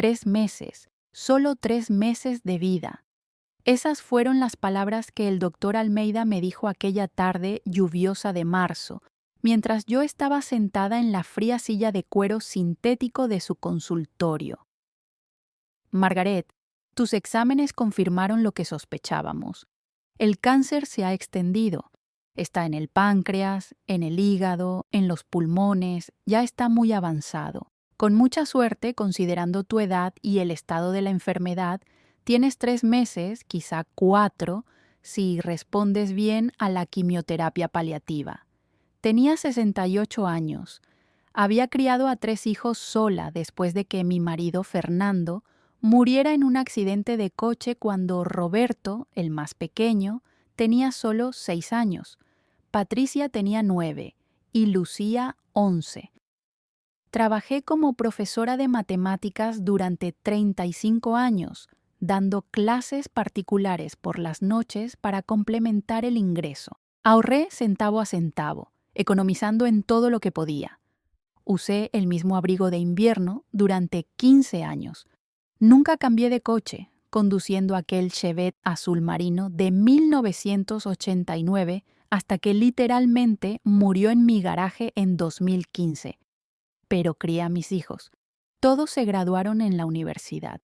3 meses, solo 3 meses de vida. Esas fueron las palabras que el doctor Almeida me dijo aquella tarde lluviosa de marzo, mientras yo estaba sentada en la fría silla de cuero sintético de su consultorio. Margaret, tus exámenes confirmaron lo que sospechábamos. El cáncer se ha extendido. Está en el páncreas, en el hígado, en los pulmones, ya está muy avanzado. Con mucha suerte, considerando tu edad y el estado de la enfermedad, tienes 3 meses, quizá 4, si respondes bien a la quimioterapia paliativa. Tenía 68 años. Había criado a 3 hijos sola después de que mi marido, Fernando, muriera en un accidente de coche cuando Roberto, el más pequeño, tenía solo 6 años. Patricia tenía 9 y Lucía 11. Trabajé como profesora de matemáticas durante 35 años, dando clases particulares por las noches para complementar el ingreso. Ahorré centavo a centavo, economizando en todo lo que podía. Usé el mismo abrigo de invierno durante 15 años. Nunca cambié de coche, conduciendo aquel Chevette azul marino de 1989 hasta que literalmente murió en mi garaje en 2015. Pero crié a mis hijos. Todos se graduaron en la universidad.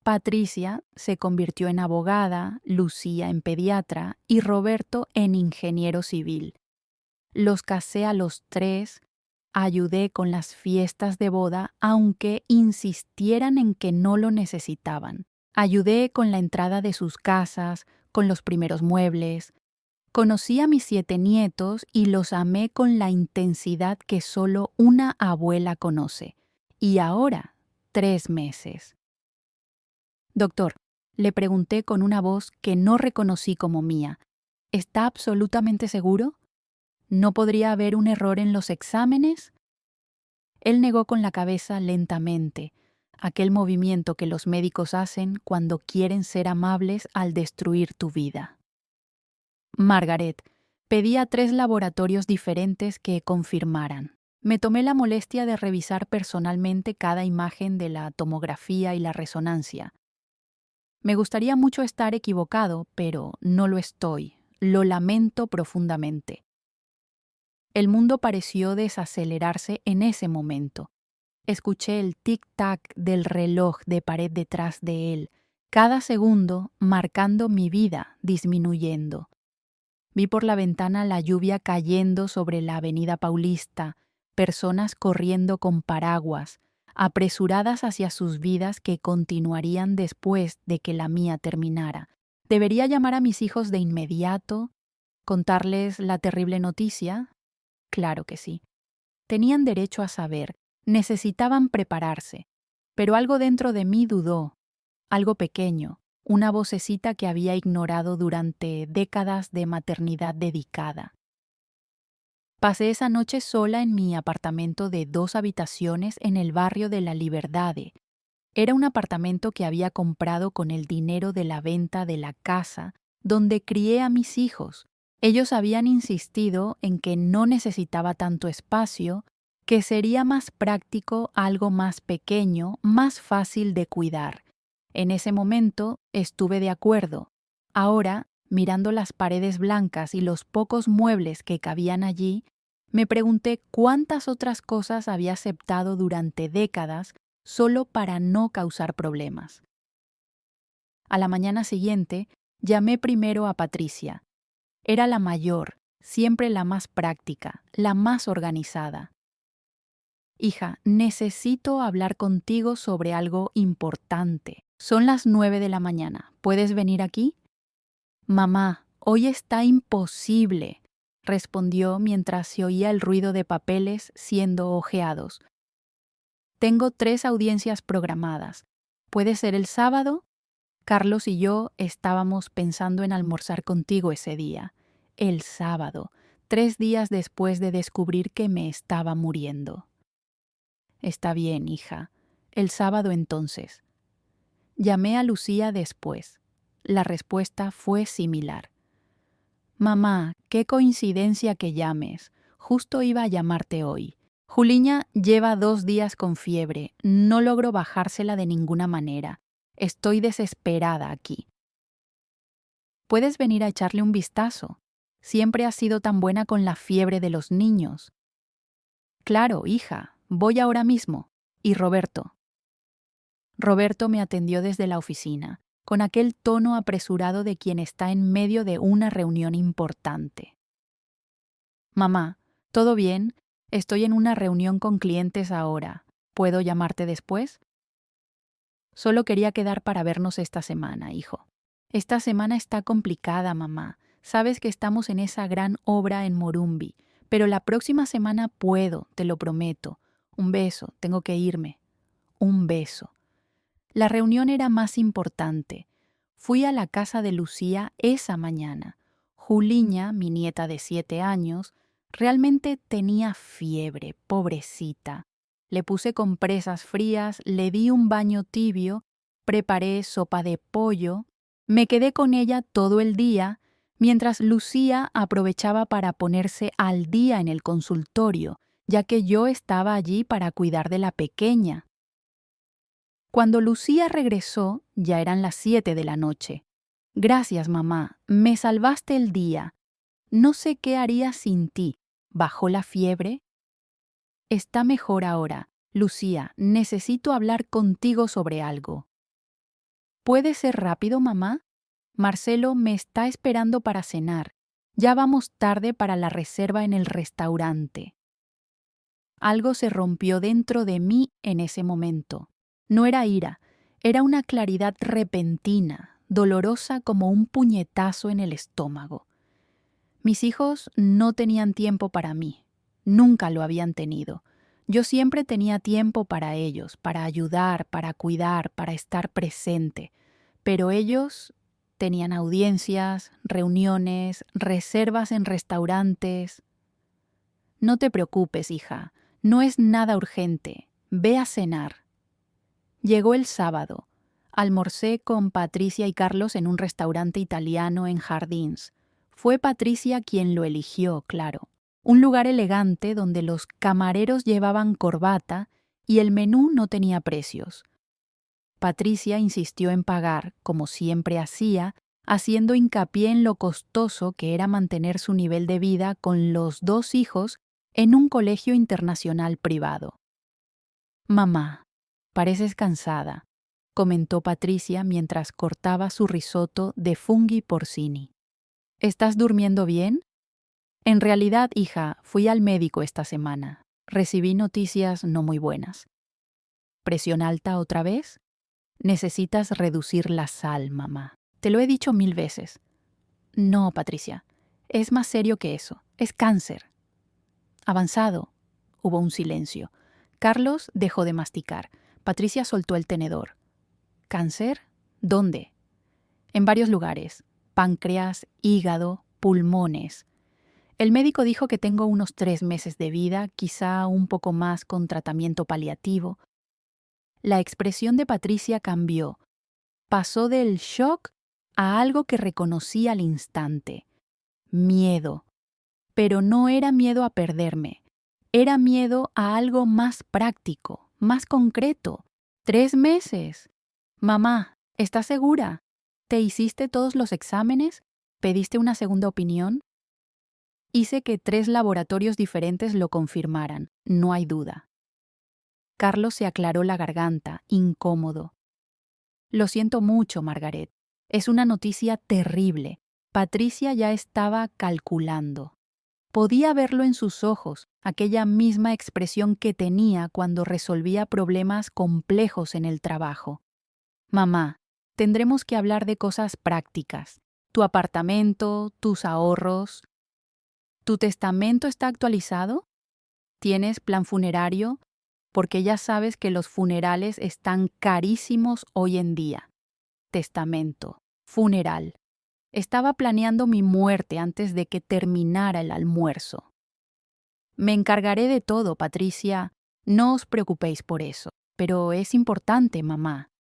Patricia se convirtió en abogada, Lucía en pediatra y Roberto en ingeniero civil. Los casé a los 3, ayudé con las fiestas de boda aunque insistieran en que no lo necesitaban. Ayudé con la entrada de sus casas, con los primeros muebles. Conocí a mis 7 nietos y los amé con la intensidad que solo una abuela conoce. Y ahora, 3 meses. Doctor, le pregunté con una voz que no reconocí como mía. ¿Está absolutamente seguro? ¿No podría haber un error en los exámenes? Él negó con la cabeza lentamente, aquel movimiento que los médicos hacen cuando quieren ser amables al destruir tu vida. Margaret, pedí a 3 laboratorios diferentes que confirmaran. Me tomé la molestia de revisar personalmente cada imagen de la tomografía y la resonancia. Me gustaría mucho estar equivocado, pero no lo estoy. Lo lamento profundamente. El mundo pareció desacelerarse en ese momento. Escuché el tic-tac del reloj de pared detrás de él, cada segundo marcando mi vida, disminuyendo. Vi por la ventana la lluvia cayendo sobre la avenida Paulista, personas corriendo con paraguas, apresuradas hacia sus vidas que continuarían después de que la mía terminara. ¿Debería llamar a mis hijos de inmediato? ¿Contarles la terrible noticia? Claro que sí. Tenían derecho a saber, necesitaban prepararse, pero algo dentro de mí dudó, algo pequeño, una vocecita que había ignorado durante décadas de maternidad dedicada. Pasé esa noche sola en mi apartamento de 2 habitaciones en el barrio de La Liberdade. Era un apartamento que había comprado con el dinero de la venta de la casa donde crié a mis hijos. Ellos habían insistido en que no necesitaba tanto espacio, que sería más práctico algo más pequeño, más fácil de cuidar. En ese momento estuve de acuerdo. Ahora, mirando las paredes blancas y los pocos muebles que cabían allí, me pregunté cuántas otras cosas había aceptado durante décadas solo para no causar problemas. A la mañana siguiente, llamé primero a Patricia. Era la mayor, siempre la más práctica, la más organizada. Hija, necesito hablar contigo sobre algo importante. Son las 9 de la mañana. ¿Puedes venir aquí? Mamá, hoy está imposible, respondió mientras se oía el ruido de papeles siendo hojeados. Tengo 3 audiencias programadas. ¿Puede ser el sábado? Carlos y yo estábamos pensando en almorzar contigo ese día. El sábado, 3 días después de descubrir que me estaba muriendo. Está bien, hija. El sábado entonces. Llamé a Lucía después. La respuesta fue similar. Mamá, qué coincidencia que llames. Justo iba a llamarte hoy. Juliña lleva 2 días con fiebre. No logro bajársela de ninguna manera. Estoy desesperada aquí. Puedes venir a echarle un vistazo. Siempre has sido tan buena con la fiebre de los niños. Claro, hija, voy ahora mismo. ¿Y Roberto? Roberto me atendió desde la oficina, con aquel tono apresurado de quien está en medio de una reunión importante. Mamá, ¿todo bien? Estoy en una reunión con clientes ahora. ¿Puedo llamarte después? Solo quería quedar para vernos esta semana, hijo. Esta semana está complicada, mamá. Sabes que estamos en esa gran obra en Morumbi, pero la próxima semana puedo, te lo prometo. Un beso, tengo que irme. Un beso. La reunión era más importante. Fui a la casa de Lucía esa mañana. Juliña, mi nieta de 7 años, realmente tenía fiebre, pobrecita. Le puse compresas frías, le di un baño tibio, preparé sopa de pollo, me quedé con ella todo el día, mientras Lucía aprovechaba para ponerse al día en el consultorio, ya que yo estaba allí para cuidar de la pequeña. Cuando Lucía regresó, ya eran las 7 de la noche. Gracias, mamá, me salvaste el día. No sé qué haría sin ti. ¿Bajó la fiebre? Está mejor ahora. Lucía, necesito hablar contigo sobre algo. ¿Puede ser rápido, mamá? Marcelo me está esperando para cenar. Ya vamos tarde para la reserva en el restaurante. Algo se rompió dentro de mí en ese momento. No era ira, era una claridad repentina, dolorosa como un puñetazo en el estómago. Mis hijos no tenían tiempo para mí, nunca lo habían tenido. Yo siempre tenía tiempo para ellos, para ayudar, para cuidar, para estar presente. Pero ellos tenían audiencias, reuniones, reservas en restaurantes. No te preocupes, hija, no es nada urgente. Ve a cenar. Llegó el sábado. Almorcé con Patricia y Carlos en un restaurante italiano en Jardins. Fue Patricia quien lo eligió, claro. Un lugar elegante donde los camareros llevaban corbata y el menú no tenía precios. Patricia insistió en pagar, como siempre hacía, haciendo hincapié en lo costoso que era mantener su nivel de vida con los 2 hijos en un colegio internacional privado. Mamá, pareces cansada, comentó Patricia mientras cortaba su risotto de funghi porcini. ¿Estás durmiendo bien? En realidad, hija, fui al médico esta semana. Recibí noticias no muy buenas. ¿Presión alta otra vez? Necesitas reducir la sal, mamá. Te lo he dicho 1000 veces. No, Patricia. Es más serio que eso. Es cáncer. Avanzado. Hubo un silencio. Carlos dejó de masticar. Patricia soltó el tenedor. ¿Cáncer? ¿Dónde? En varios lugares. Páncreas, hígado, pulmones. El médico dijo que tengo unos 3 meses de vida, quizá un poco más con tratamiento paliativo. La expresión de Patricia cambió. Pasó del shock a algo que reconocí al instante. Miedo. Pero no era miedo a perderme. Era miedo a algo más práctico, más concreto. 3 meses. Mamá, ¿estás segura? ¿Te hiciste todos los exámenes? ¿Pediste una segunda opinión? Hice que 3 laboratorios diferentes lo confirmaran, no hay duda. Carlos se aclaró la garganta, incómodo. Lo siento mucho, Margaret. Es una noticia terrible. Patricia ya estaba calculando. Podía verlo en sus ojos, aquella misma expresión que tenía cuando resolvía problemas complejos en el trabajo. Mamá, tendremos que hablar de cosas prácticas. Tu apartamento, tus ahorros. ¿Tu testamento está actualizado? ¿Tienes plan funerario? Porque ya sabes que los funerales están carísimos hoy en día. Testamento, funeral. Estaba planeando mi muerte antes de que terminara el almuerzo. Me encargaré de todo, Patricia. No os preocupéis por eso. Pero es importante, mamá.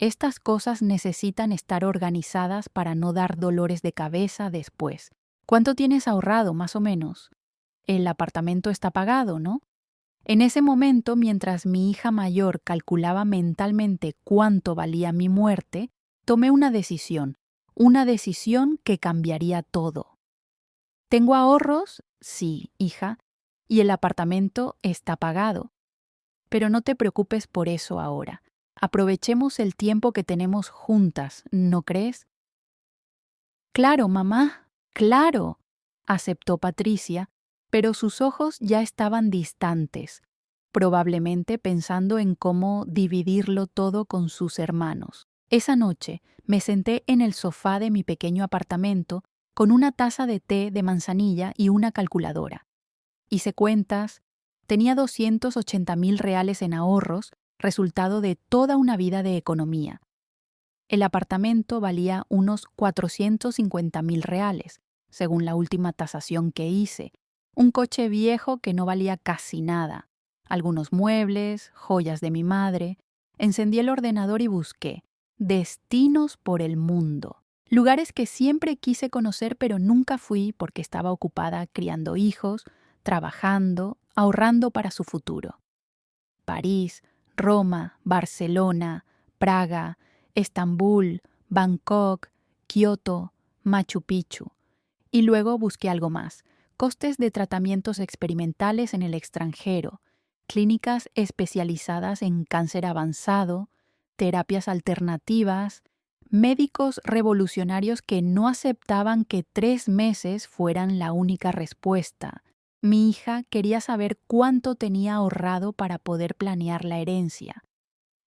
Estas cosas necesitan estar organizadas para no dar dolores de cabeza después. ¿Cuánto tienes ahorrado, más o menos? El apartamento está pagado, ¿no? En ese momento, mientras mi hija mayor calculaba mentalmente cuánto valía mi muerte, tomé una decisión que cambiaría todo. ¿Tengo ahorros? Sí, hija, y el apartamento está pagado. Pero no te preocupes por eso ahora. Aprovechemos el tiempo que tenemos juntas, ¿no crees? Claro, mamá, claro, aceptó Patricia, pero sus ojos ya estaban distantes, probablemente pensando en cómo dividirlo todo con sus hermanos. Esa noche me senté en el sofá de mi pequeño apartamento con una taza de té de manzanilla y una calculadora. Hice cuentas, tenía 280.000 reales en ahorros, resultado de toda una vida de economía. El apartamento valía unos 450.000 reales, según la última tasación que hice. Un coche viejo que no valía casi nada. Algunos muebles, joyas de mi madre. Encendí el ordenador y busqué destinos por el mundo. Lugares que siempre quise conocer pero nunca fui porque estaba ocupada criando hijos, trabajando, ahorrando para su futuro. París, Roma, Barcelona, Praga, Estambul, Bangkok, Kioto, Machu Picchu. Y luego busqué algo más: costes de tratamientos experimentales en el extranjero, clínicas especializadas en cáncer avanzado, terapias alternativas, médicos revolucionarios que no aceptaban que 3 meses fueran la única respuesta. Mi hija quería saber cuánto tenía ahorrado para poder planear la herencia.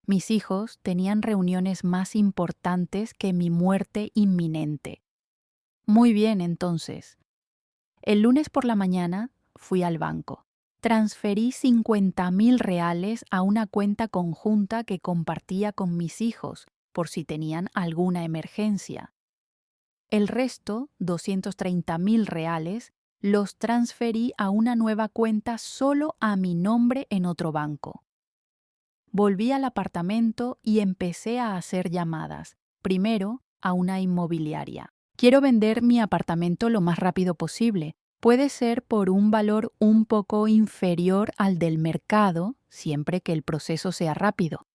Mis hijos tenían reuniones más importantes que mi muerte inminente. Muy bien, entonces. El lunes por la mañana fui al banco. Transferí 50.000 reales a una cuenta conjunta que compartía con mis hijos por si tenían alguna emergencia. El resto, 230.000 reales, los transferí a una nueva cuenta solo a mi nombre en otro banco. Volví al apartamento y empecé a hacer llamadas, primero a una inmobiliaria. Quiero vender mi apartamento lo más rápido posible. Puede ser por un valor un poco inferior al del mercado, siempre que el proceso sea rápido.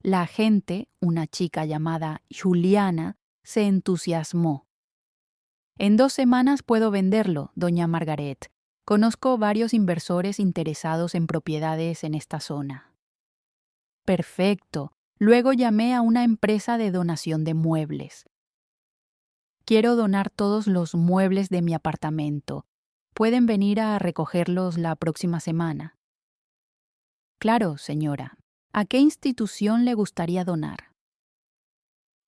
La agente, una chica llamada Juliana, se entusiasmó. En 2 semanas puedo venderlo, doña Margaret. Conozco varios inversores interesados en propiedades en esta zona. Perfecto. Luego llamé a una empresa de donación de muebles. Quiero donar todos los muebles de mi apartamento. Pueden venir a recogerlos la próxima semana. Claro, señora. ¿A qué institución le gustaría donar?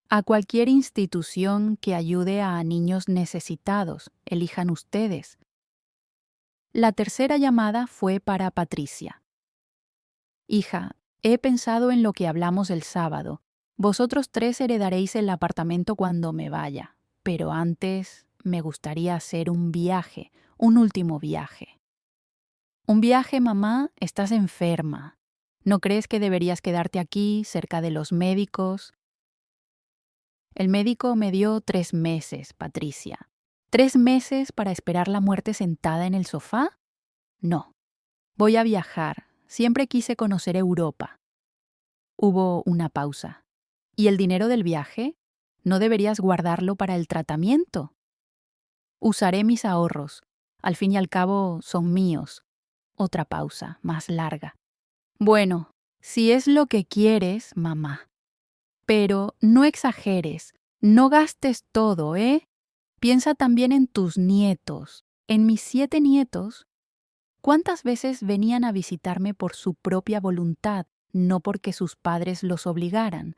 A cualquier institución que ayude a niños necesitados. Elijan ustedes. La tercera llamada fue para Patricia. Hija, he pensado en lo que hablamos el sábado. Vosotros 3 heredaréis el apartamento cuando me vaya, pero antes me gustaría hacer un viaje, un último viaje. ¿Un viaje, mamá? Estás enferma. ¿No crees que deberías quedarte aquí, cerca de los médicos? El médico me dio 3 meses, Patricia. ¿3 meses para esperar la muerte sentada en el sofá? No. Voy a viajar. Siempre quise conocer Europa. Hubo una pausa. ¿Y el dinero del viaje? ¿No deberías guardarlo para el tratamiento? Usaré mis ahorros. Al fin y al cabo son míos. Otra pausa, más larga. Bueno, si es lo que quieres, mamá. Pero no exageres. No gastes todo, ¿eh? Piensa también en tus nietos. En mis 7 nietos. ¿Cuántas veces venían a visitarme por su propia voluntad, no porque sus padres los obligaran?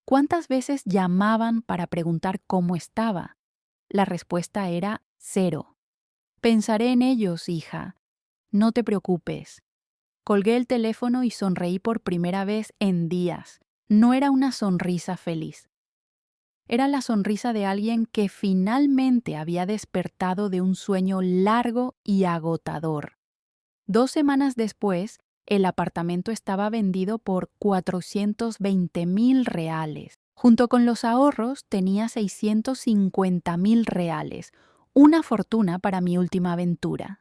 ¿Cuántas veces llamaban para preguntar cómo estaba? La respuesta era 0. Pensaré en ellos, hija. No te preocupes. Colgué el teléfono y sonreí por primera vez en días. No era una sonrisa feliz. Era la sonrisa de alguien que finalmente había despertado de un sueño largo y agotador. 2 semanas después, el apartamento estaba vendido por 420.000 reales. Junto con los ahorros tenía 650.000 reales, una fortuna para mi última aventura.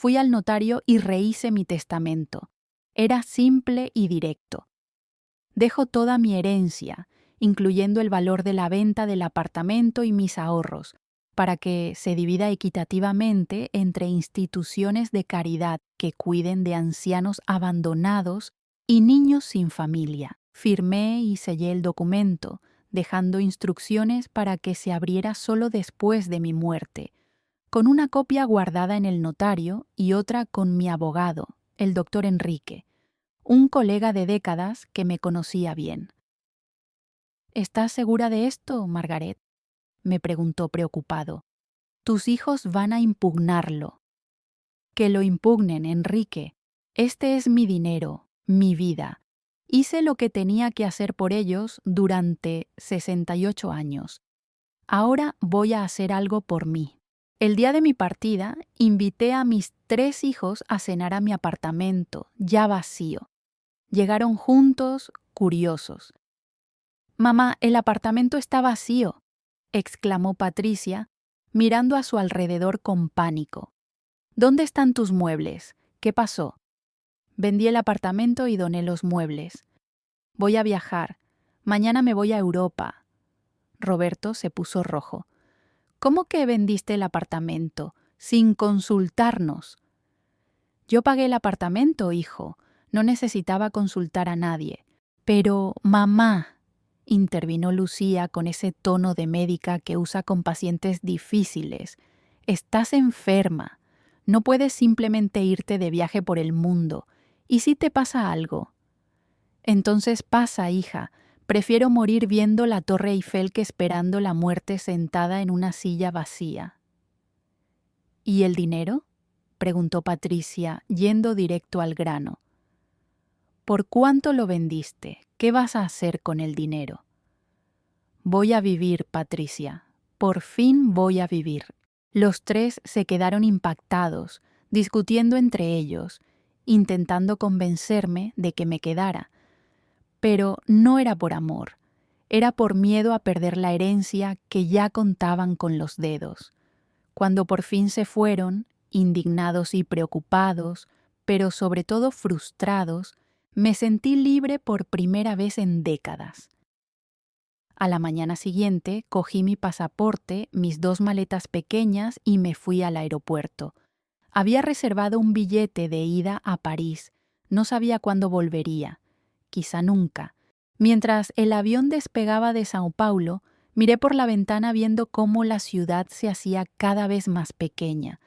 fui al notario y rehice mi testamento. Era simple y directo. Dejo toda mi herencia, incluyendo el valor de la venta del apartamento y mis ahorros, para que se divida equitativamente entre instituciones de caridad que cuiden de ancianos abandonados y niños sin familia. Firmé y sellé el documento, dejando instrucciones para que se abriera solo después de mi muerte, con una copia guardada en el notario y otra con mi abogado, el doctor Enrique, un colega de décadas que me conocía bien. ¿Estás segura de esto, Margaret?, me preguntó preocupado. Tus hijos van a impugnarlo. Que lo impugnen, Enrique. Este es mi dinero, mi vida. Hice lo que tenía que hacer por ellos durante 68 años. Ahora voy a hacer algo por mí. El día de mi partida, invité a mis 3 hijos a cenar a mi apartamento, ya vacío. Llegaron juntos, curiosos. «Mamá, el apartamento está vacío», exclamó Patricia, mirando a su alrededor con pánico. «¿Dónde están tus muebles? ¿Qué pasó?» «Vendí el apartamento y doné los muebles. Voy a viajar. Mañana me voy a Europa». Roberto se puso rojo. «¿Cómo que vendiste el apartamento? Sin consultarnos». «Yo pagué el apartamento, hijo. No necesitaba consultar a nadie». «Pero, mamá», intervino Lucía con ese tono de médica que usa con pacientes difíciles, «estás enferma. No puedes simplemente irte de viaje por el mundo. ¿Y si te pasa algo?» «Entonces pasa, hija. Prefiero morir viendo la Torre Eiffel que esperando la muerte sentada en una silla vacía». «¿Y el dinero?», preguntó Patricia, yendo directo al grano. «¿Por cuánto lo vendiste? ¿Qué vas a hacer con el dinero?» «Voy a vivir, Patricia. Por fin voy a vivir». Los 3 se quedaron impactados, discutiendo entre ellos, intentando convencerme de que me quedara. Pero no era por amor, era por miedo a perder la herencia que ya contaban con los dedos. Cuando por fin se fueron, indignados y preocupados, pero sobre todo frustrados, me sentí libre por primera vez en décadas. A la mañana siguiente cogí mi pasaporte, mis 2 maletas pequeñas y me fui al aeropuerto. Había reservado un billete de ida a París. No sabía cuándo volvería. Quizá nunca. Mientras el avión despegaba de Sao Paulo, miré por la ventana viendo cómo la ciudad se hacía cada vez más pequeña.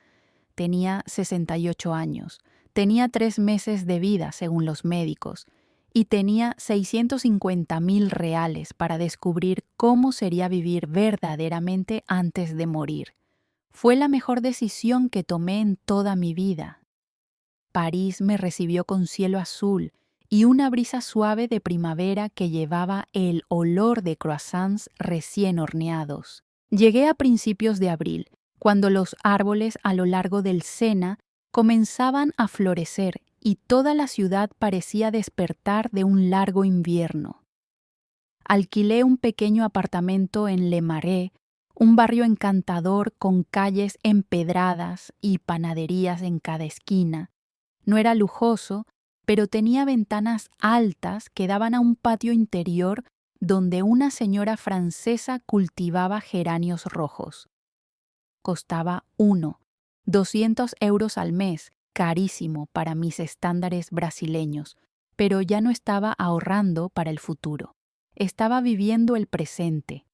Tenía 68 años. Tenía 3 meses de vida, según los médicos, y tenía 650,000 reales para descubrir cómo sería vivir verdaderamente antes de morir. Fue la mejor decisión que tomé en toda mi vida. París me recibió con cielo azul y una brisa suave de primavera que llevaba el olor de croissants recién horneados. Llegué a principios de abril, cuando los árboles a lo largo del Sena comenzaban a florecer y toda la ciudad parecía despertar de un largo invierno. Alquilé un pequeño apartamento en Le Marais, un barrio encantador con calles empedradas y panaderías en cada esquina. No era lujoso, pero tenía ventanas altas que daban a un patio interior donde una señora francesa cultivaba geranios rojos. Costaba 200 euros al mes, carísimo para mis estándares brasileños, pero ya no estaba ahorrando para el futuro. Estaba viviendo el presente.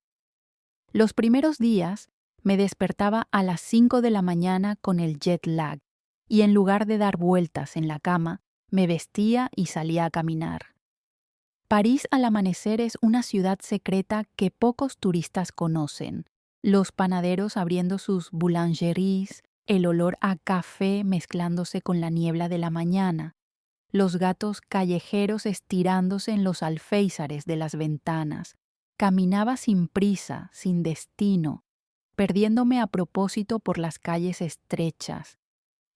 Los primeros días me despertaba a las 5 de la mañana con el jet lag y en lugar de dar vueltas en la cama, me vestía y salía a caminar. París al amanecer es una ciudad secreta que pocos turistas conocen. Los panaderos abriendo sus boulangeries, el olor a café mezclándose con la niebla de la mañana, los gatos callejeros estirándose en los alféizares de las ventanas. Caminaba sin prisa, sin destino, perdiéndome a propósito por las calles estrechas.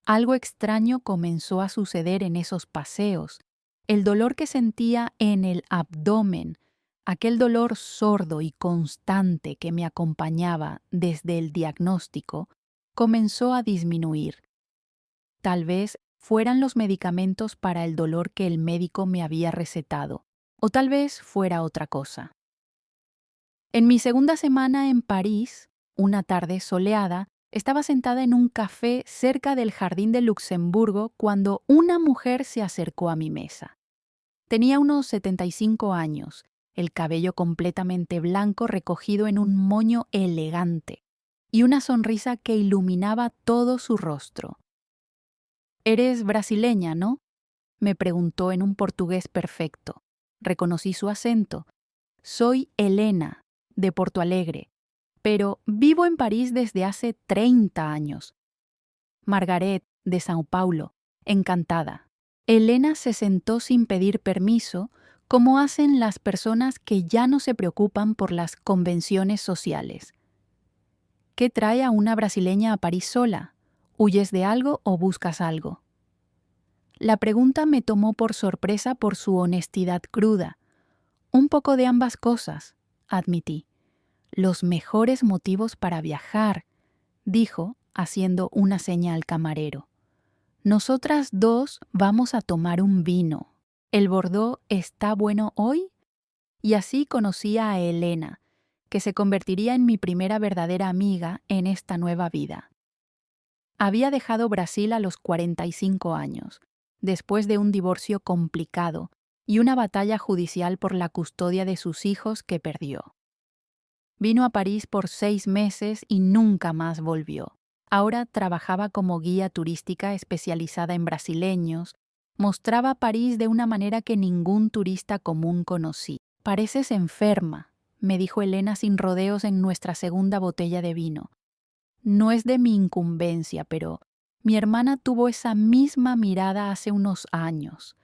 Algo extraño comenzó a suceder en esos paseos. El dolor que sentía en el abdomen, aquel dolor sordo y constante que me acompañaba desde el diagnóstico, comenzó a disminuir. Tal vez fueran los medicamentos para el dolor que el médico me había recetado, o tal vez fuera otra cosa. En mi segunda semana en París, una tarde soleada, estaba sentada en un café cerca del Jardín de Luxemburgo cuando una mujer se acercó a mi mesa. Tenía unos 75 años, el cabello completamente blanco recogido en un moño elegante y una sonrisa que iluminaba todo su rostro. «¿Eres brasileña, no?», me preguntó en un portugués perfecto. Reconocí su acento. «Soy Elena, de Porto Alegre, pero vivo en París desde hace 30 años. Margaret, de Sao Paulo, encantada». Elena se sentó sin pedir permiso, como hacen las personas que ya no se preocupan por las convenciones sociales. ¿Qué trae a una brasileña a París sola? ¿Huyes de algo o buscas algo? La pregunta me tomó por sorpresa por su honestidad cruda. Un poco de ambas cosas, admití. Los mejores motivos para viajar, dijo, haciendo una seña al camarero. Nosotras dos vamos a tomar un vino. ¿El Bordeaux está bueno hoy? Y así conocí a Elena, que se convertiría en mi primera verdadera amiga en esta nueva vida. Había dejado Brasil a los 45 años, después de un divorcio complicado y una batalla judicial por la custodia de sus hijos que perdió. Vino a París por 6 meses y nunca más volvió. Ahora trabajaba como guía turística especializada en brasileños, mostraba París de una manera que ningún turista común conocí. «Pareces enferma», me dijo Elena sin rodeos en nuestra segunda botella de vino. No es de mi incumbencia, pero mi hermana tuvo esa misma mirada hace unos años.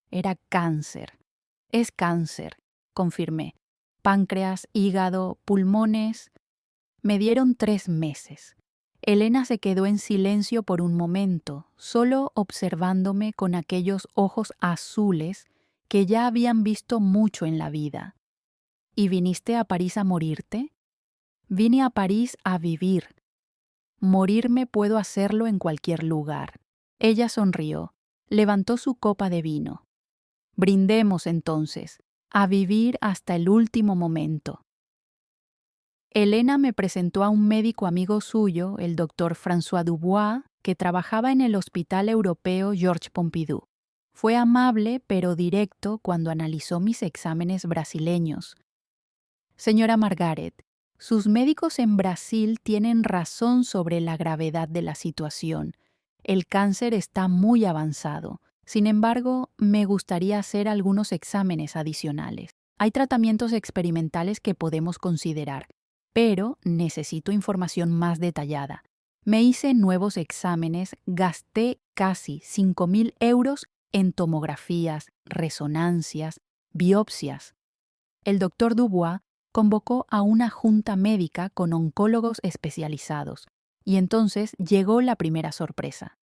Era cáncer. Es cáncer, confirmé. Páncreas, hígado, pulmones. Me dieron 3 meses. Elena se quedó en silencio por un momento, solo observándome con aquellos ojos azules que ya habían visto mucho en la vida. ¿Y viniste a París a morirte? Vine a París a vivir. Morirme puedo hacerlo en cualquier lugar. Ella sonrió, levantó su copa de vino. Brindemos entonces, a vivir hasta el último momento. Elena me presentó a un médico amigo suyo, el doctor François Dubois, que trabajaba en el Hospital Europeo Georges Pompidou. Fue amable pero directo cuando analizó mis exámenes brasileños. Señora Margaret, sus médicos en Brasil tienen razón sobre la gravedad de la situación. El cáncer está muy avanzado. Sin embargo, me gustaría hacer algunos exámenes adicionales. Hay tratamientos experimentales que podemos considerar, pero necesito información más detallada. Me hice nuevos exámenes, gasté casi 5.000 euros en tomografías, resonancias, biopsias. El doctor Dubois convocó a una junta médica con oncólogos especializados, y entonces llegó la primera sorpresa.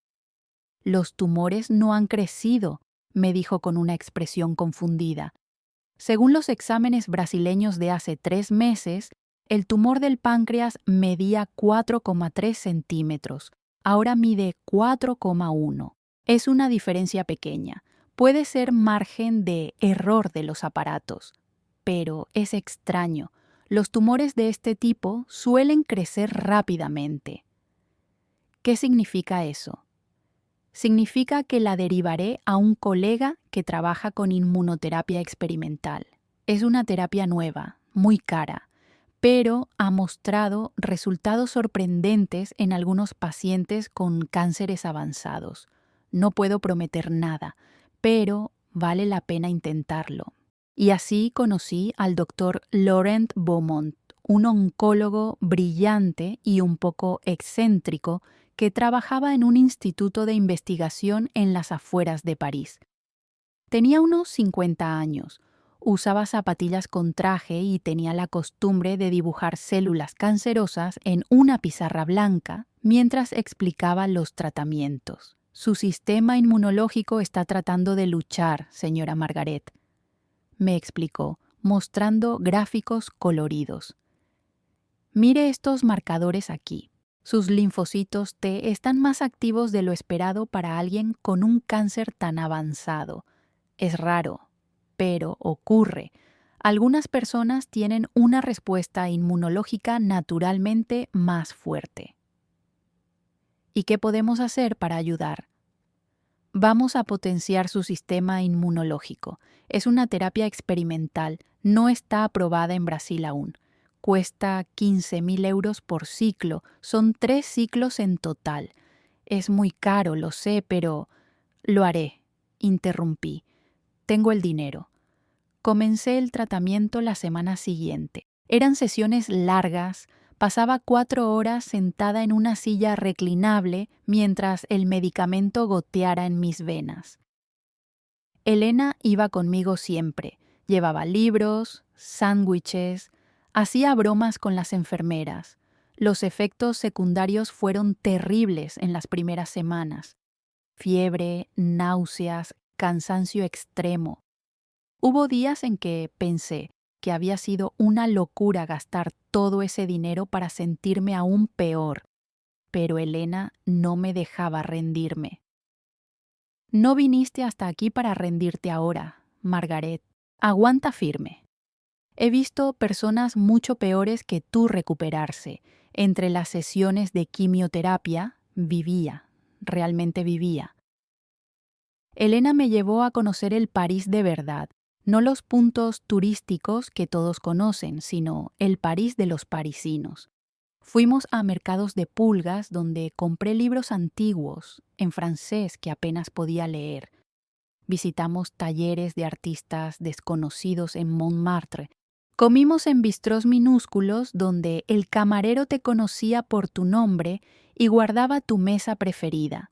«Los tumores no han crecido», me dijo con una expresión confundida. Según los exámenes brasileños de hace 3 meses, el tumor del páncreas medía 4,3 centímetros, ahora mide 4,1. Es una diferencia pequeña, puede ser margen de error de los aparatos. Pero es extraño, los tumores de este tipo suelen crecer rápidamente. ¿Qué significa eso? Significa que la derivaré a un colega que trabaja con inmunoterapia experimental. Es una terapia nueva, muy cara, pero ha mostrado resultados sorprendentes en algunos pacientes con cánceres avanzados. No puedo prometer nada, pero vale la pena intentarlo. Y así conocí al doctor Laurent Beaumont, un oncólogo brillante y un poco excéntrico que trabajaba en un instituto de investigación en las afueras de París. Tenía unos 50 años, usaba zapatillas con traje y tenía la costumbre de dibujar células cancerosas en una pizarra blanca mientras explicaba los tratamientos. Su sistema inmunológico está tratando de luchar, señora Margaret, me explicó, mostrando gráficos coloridos. Mire estos marcadores aquí. Sus linfocitos T están más activos de lo esperado para alguien con un cáncer tan avanzado. Es raro, pero ocurre. Algunas personas tienen una respuesta inmunológica naturalmente más fuerte. ¿Y qué podemos hacer para ayudar? Vamos a potenciar su sistema inmunológico. Es una terapia experimental, no está aprobada en Brasil aún. Cuesta 15.000 euros por ciclo, son 3 ciclos en total. Es muy caro, lo sé, pero lo haré. Interrumpí. Tengo el dinero. Comencé el tratamiento la semana siguiente. Eran sesiones largas. Pasaba 4 horas sentada en una silla reclinable mientras el medicamento goteara en mis venas. Elena iba conmigo siempre. Llevaba libros, sándwiches, hacía bromas con las enfermeras. Los efectos secundarios fueron terribles en las primeras semanas. Fiebre, náuseas, cansancio extremo. Hubo días en que pensé que había sido una locura gastar todo ese dinero para sentirme aún peor, pero Elena no me dejaba rendirme. No viniste hasta aquí para rendirte ahora, Margaret. Aguanta firme. He visto personas mucho peores que tú recuperarse. Entre las sesiones de quimioterapia, realmente vivía. Elena me llevó a conocer el París de verdad. No los puntos turísticos que todos conocen, sino el París de los parisinos. Fuimos a mercados de pulgas donde compré libros antiguos, en francés que apenas podía leer. Visitamos talleres de artistas desconocidos en Montmartre. Comimos en bistrós minúsculos donde el camarero te conocía por tu nombre y guardaba tu mesa preferida.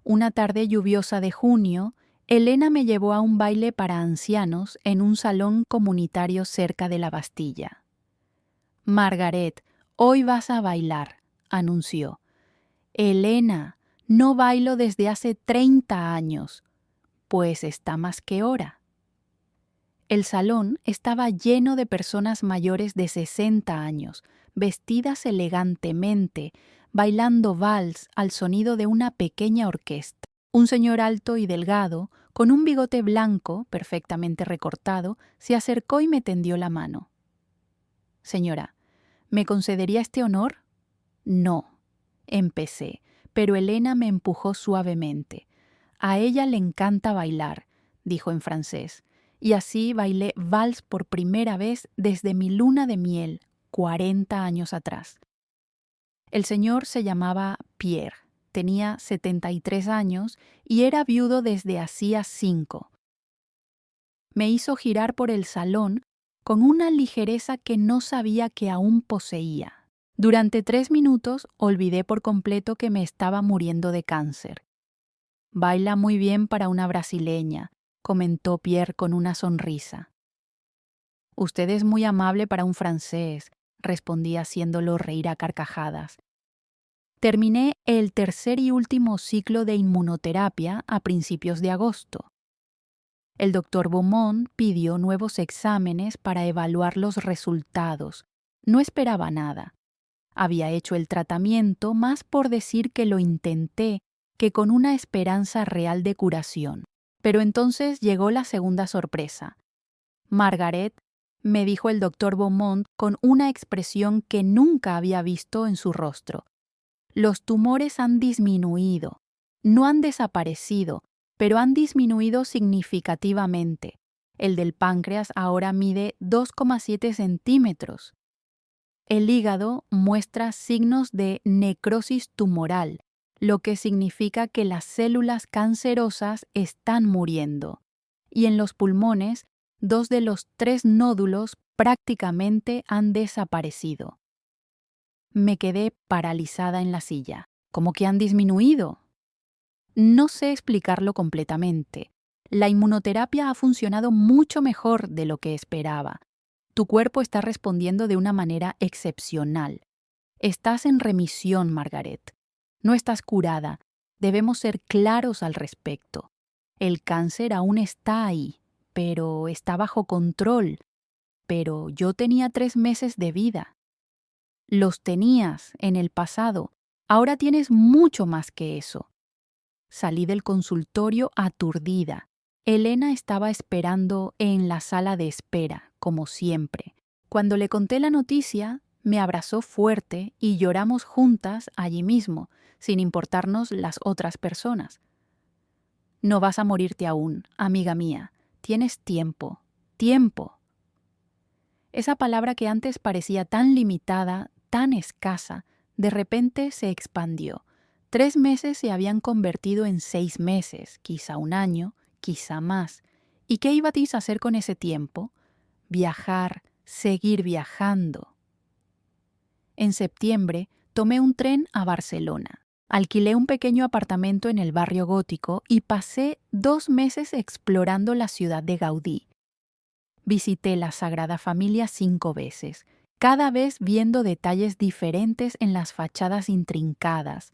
Una tarde lluviosa de junio, Elena me llevó a un baile para ancianos en un salón comunitario cerca de la Bastilla. Margaret, hoy vas a bailar, anunció. Elena, no bailo desde hace 30 años. Pues está más que hora. El salón estaba lleno de personas mayores de 60 años, vestidas elegantemente, bailando vals al sonido de una pequeña orquesta. Un señor alto y delgado, con un bigote blanco perfectamente recortado, se acercó y me tendió la mano. Señora, ¿me concedería este honor? No, empecé, pero Elena me empujó suavemente. A ella le encanta bailar, dijo en francés, y así bailé vals por primera vez desde mi luna de miel, 40 años atrás. El señor se llamaba Pierre, tenía 73 años y era viudo desde hacía 5. Me hizo girar por el salón con una ligereza que no sabía que aún poseía. Durante 3 minutos olvidé por completo que me estaba muriendo de cáncer. Baila muy bien para una brasileña, comentó Pierre con una sonrisa. Usted es muy amable para un francés, respondí haciéndolo reír a carcajadas. Terminé el tercer y último ciclo de inmunoterapia a principios de agosto. El doctor Beaumont pidió nuevos exámenes para evaluar los resultados. No esperaba nada. Había hecho el tratamiento más por decir que lo intenté que con una esperanza real de curación. Pero entonces llegó la segunda sorpresa. Margaret, me dijo el doctor Beaumont con una expresión que nunca había visto en su rostro. Los tumores han disminuido. No han desaparecido, pero han disminuido significativamente. El del páncreas ahora mide 2,7 centímetros. El hígado muestra signos de necrosis tumoral, lo que significa que las células cancerosas están muriendo. Y en los pulmones, 2 de los 3 nódulos prácticamente han desaparecido. Me quedé paralizada en la silla. ¿Cómo que han disminuido? No sé explicarlo completamente. La inmunoterapia ha funcionado mucho mejor de lo que esperaba. Tu cuerpo está respondiendo de una manera excepcional. Estás en remisión, Margaret. No estás curada. Debemos ser claros al respecto. El cáncer aún está ahí, pero está bajo control. Pero yo tenía 3 meses de vida. Los tenías en el pasado, Ahora tienes mucho más que eso. Salí del consultorio aturdida. Elena estaba esperando en la sala de espera, como siempre. Cuando le conté la noticia, me abrazó fuerte y lloramos juntas allí mismo, sin importarnos las otras personas. No vas a morirte aún, amiga mía. Tienes tiempo. Tiempo. Esa palabra que antes parecía tan limitada, tan escasa, de repente se expandió. 3 meses se habían convertido en 6 meses, quizá un año, quizá más. ¿Y qué ibais a hacer con ese tiempo? Viajar, seguir viajando. En septiembre tomé un tren a Barcelona. Alquilé un pequeño apartamento en el barrio gótico y pasé 2 meses explorando la ciudad de Gaudí. Visité la Sagrada Familia 5 veces, cada vez viendo detalles diferentes en las fachadas intrincadas.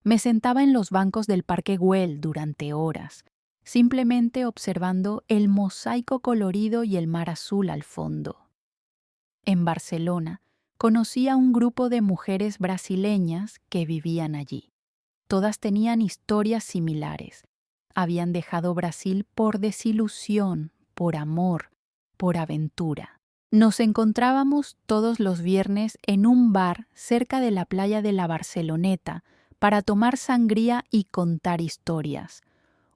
Me sentaba en los bancos del Parque Güell durante horas, simplemente observando el mosaico colorido y el mar azul al fondo. En Barcelona, conocí a un grupo de mujeres brasileñas que vivían allí. Todas tenían historias similares. Habían dejado Brasil por desilusión, por amor, por aventura. Nos encontrábamos todos los viernes en un bar cerca de la playa de la Barceloneta para tomar sangría y contar historias.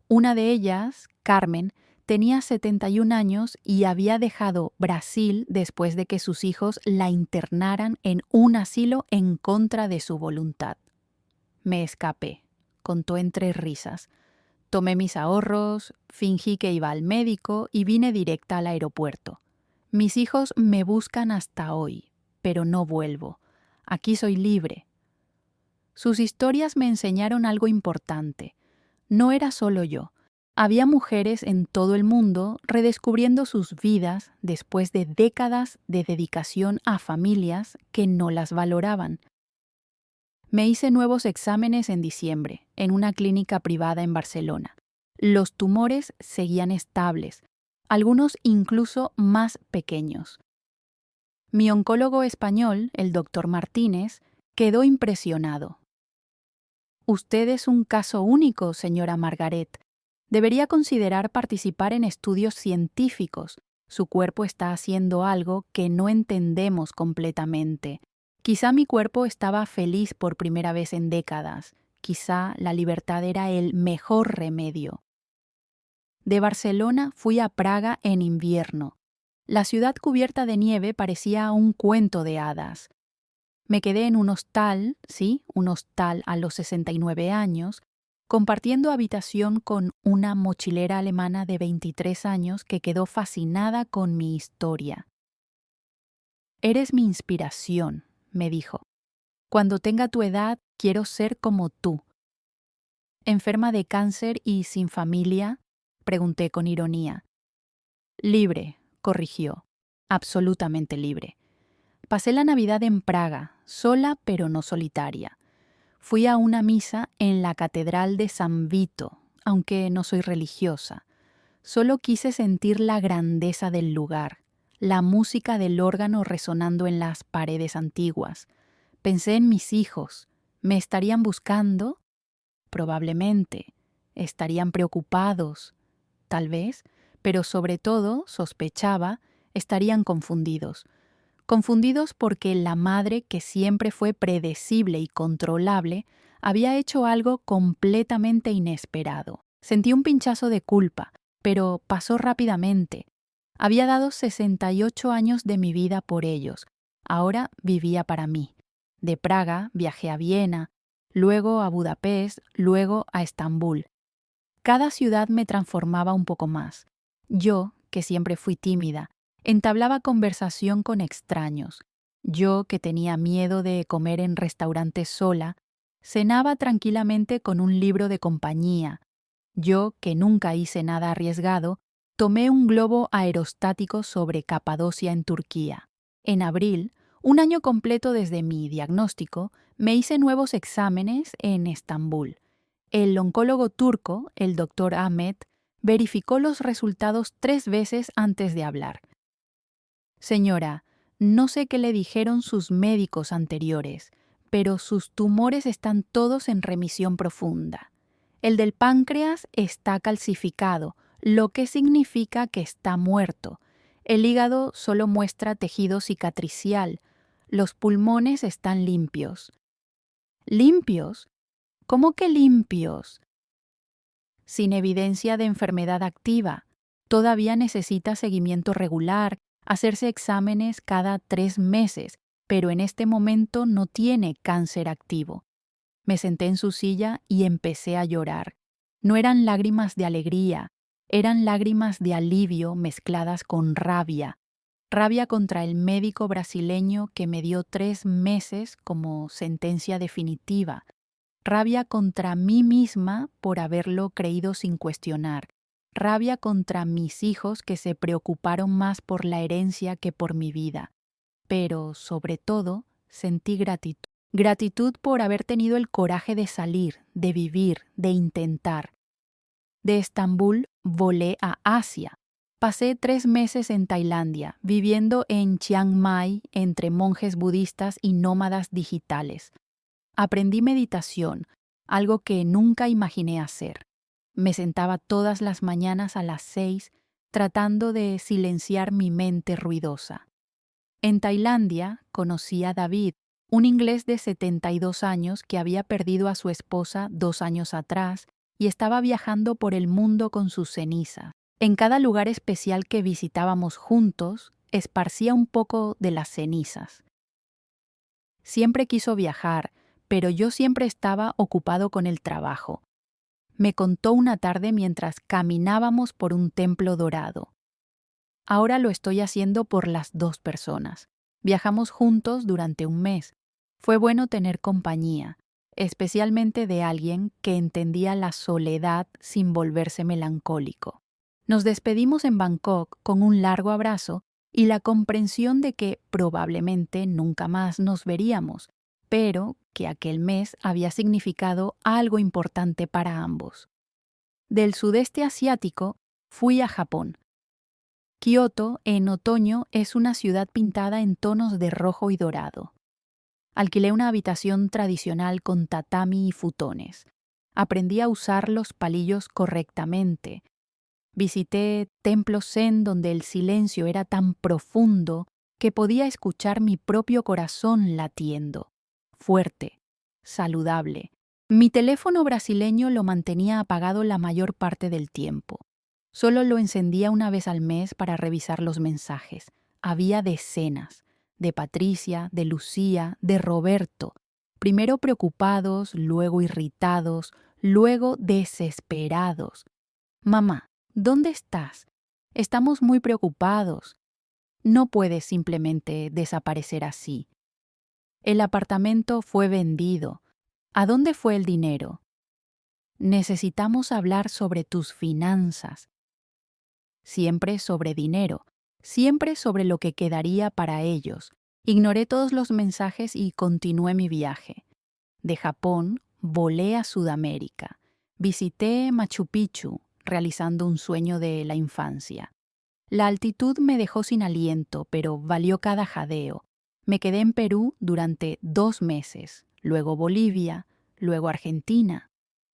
Una de ellas, Carmen, tenía 71 años y había dejado Brasil después de que sus hijos la internaran en un asilo en contra de su voluntad. Me escapé, contó entre risas. Tomé mis ahorros, fingí que iba al médico y vine directa al aeropuerto. Mis hijos me buscan hasta hoy, pero no vuelvo. Aquí soy libre. Sus historias me enseñaron algo importante. No era solo yo. Había mujeres en todo el mundo redescubriendo sus vidas después de décadas de dedicación a familias que no las valoraban. Me hice nuevos exámenes en diciembre, en una clínica privada en Barcelona. Los tumores seguían estables, algunos incluso más pequeños. Mi oncólogo español, el doctor Martínez, quedó impresionado. Usted es un caso único, señora Margaret. Debería considerar participar en estudios científicos. Su cuerpo está haciendo algo que no entendemos completamente. Quizá mi cuerpo estaba feliz por primera vez en décadas. Quizá la libertad era el mejor remedio. De Barcelona fui a Praga en invierno. La ciudad cubierta de nieve parecía un cuento de hadas. Me quedé en un hostal, un hostal a los 69 años, compartiendo habitación con una mochilera alemana de 23 años que quedó fascinada con mi historia. Eres mi inspiración, me dijo. Cuando tenga tu edad, quiero ser como tú. ¿Enferma de cáncer y sin familia? Pregunté con ironía. Libre, corrigió. Absolutamente libre. Pasé la Navidad en Praga, sola pero no solitaria. Fui a una misa en la Catedral de San Vito, aunque no soy religiosa. Solo quise sentir la grandeza del lugar, la música del órgano resonando en las paredes antiguas. Pensé en mis hijos. ¿Me estarían buscando? Probablemente. Estarían preocupados, tal vez, pero sobre todo, sospechaba, estarían confundidos. Confundidos porque la madre, que siempre fue predecible y controlable, había hecho algo completamente inesperado. Sentí un pinchazo de culpa, pero pasó rápidamente. Había dado 68 años de mi vida por ellos. Ahora vivía para mí. De Praga viajé a Viena, luego a Budapest, luego a Estambul. Cada ciudad me transformaba un poco más. Yo, que siempre fui tímida, entablaba conversación con extraños. Yo, que tenía miedo de comer en restaurantes sola, cenaba tranquilamente con un libro de compañía. Yo, que nunca hice nada arriesgado, tomé un globo aerostático sobre Capadocia en Turquía. En abril, un año completo desde mi diagnóstico, me hice nuevos exámenes en Estambul. El oncólogo turco, el doctor Ahmet, verificó los resultados 3 veces antes de hablar. Señora, no sé qué le dijeron sus médicos anteriores, pero sus tumores están todos en remisión profunda. El del páncreas está calcificado, lo que significa que está muerto. El hígado solo muestra tejido cicatricial. Los pulmones están limpios. ¿Limpios? ¿Cómo que limpios? Sin evidencia de enfermedad activa. Todavía necesita seguimiento regular, hacerse exámenes cada 3 meses, pero en este momento no tiene cáncer activo. Me senté en su silla y empecé a llorar. No eran lágrimas de alegría, eran lágrimas de alivio mezcladas con rabia. Rabia contra el médico brasileño que me dio 3 meses como sentencia definitiva. Rabia contra mí misma por haberlo creído sin cuestionar. Rabia contra mis hijos que se preocuparon más por la herencia que por mi vida. Pero, sobre todo, sentí gratitud. Gratitud por haber tenido el coraje de salir, de vivir, de intentar. De Estambul volé a Asia. Pasé 3 meses en Tailandia, viviendo en Chiang Mai entre monjes budistas y nómadas digitales. Aprendí meditación, algo que nunca imaginé hacer. Me sentaba todas las mañanas a las 6, tratando de silenciar mi mente ruidosa. En Tailandia conocí a David, un inglés de 72 años que había perdido a su esposa 2 años atrás y estaba viajando por el mundo con sus cenizas. En cada lugar especial que visitábamos juntos, esparcía un poco de las cenizas. Siempre quiso viajar, pero yo siempre estaba ocupado con el trabajo. Me contó una tarde mientras caminábamos por un templo dorado. Ahora lo estoy haciendo por las 2 personas. Viajamos juntos durante un mes. Fue bueno tener compañía, especialmente de alguien que entendía la soledad sin volverse melancólico. Nos despedimos en Bangkok con un largo abrazo y la comprensión de que probablemente nunca más nos veríamos, pero que aquel mes había significado algo importante para ambos. Del sudeste asiático fui a Japón. Kioto, en otoño, es una ciudad pintada en tonos de rojo y dorado. Alquilé una habitación tradicional con tatami y futones. Aprendí a usar los palillos correctamente. Visité templos zen donde el silencio era tan profundo que podía escuchar mi propio corazón latiendo. Fuerte, saludable. Mi teléfono brasileño lo mantenía apagado la mayor parte del tiempo. Solo lo encendía una vez al mes para revisar los mensajes. Había decenas, de Patricia, de Lucía, de Roberto. Primero preocupados, luego irritados, luego desesperados. Mamá, ¿dónde estás? Estamos muy preocupados. No puedes simplemente desaparecer así. El apartamento fue vendido. ¿A dónde fue el dinero? Necesitamos hablar sobre tus finanzas. Siempre sobre dinero, siempre sobre lo que quedaría para ellos. Ignoré todos los mensajes y continué mi viaje. De Japón volé a Sudamérica. Visité Machu Picchu, realizando un sueño de la infancia. La altitud me dejó sin aliento, pero valió cada jadeo. Me quedé en Perú durante 2 meses, luego Bolivia, luego Argentina.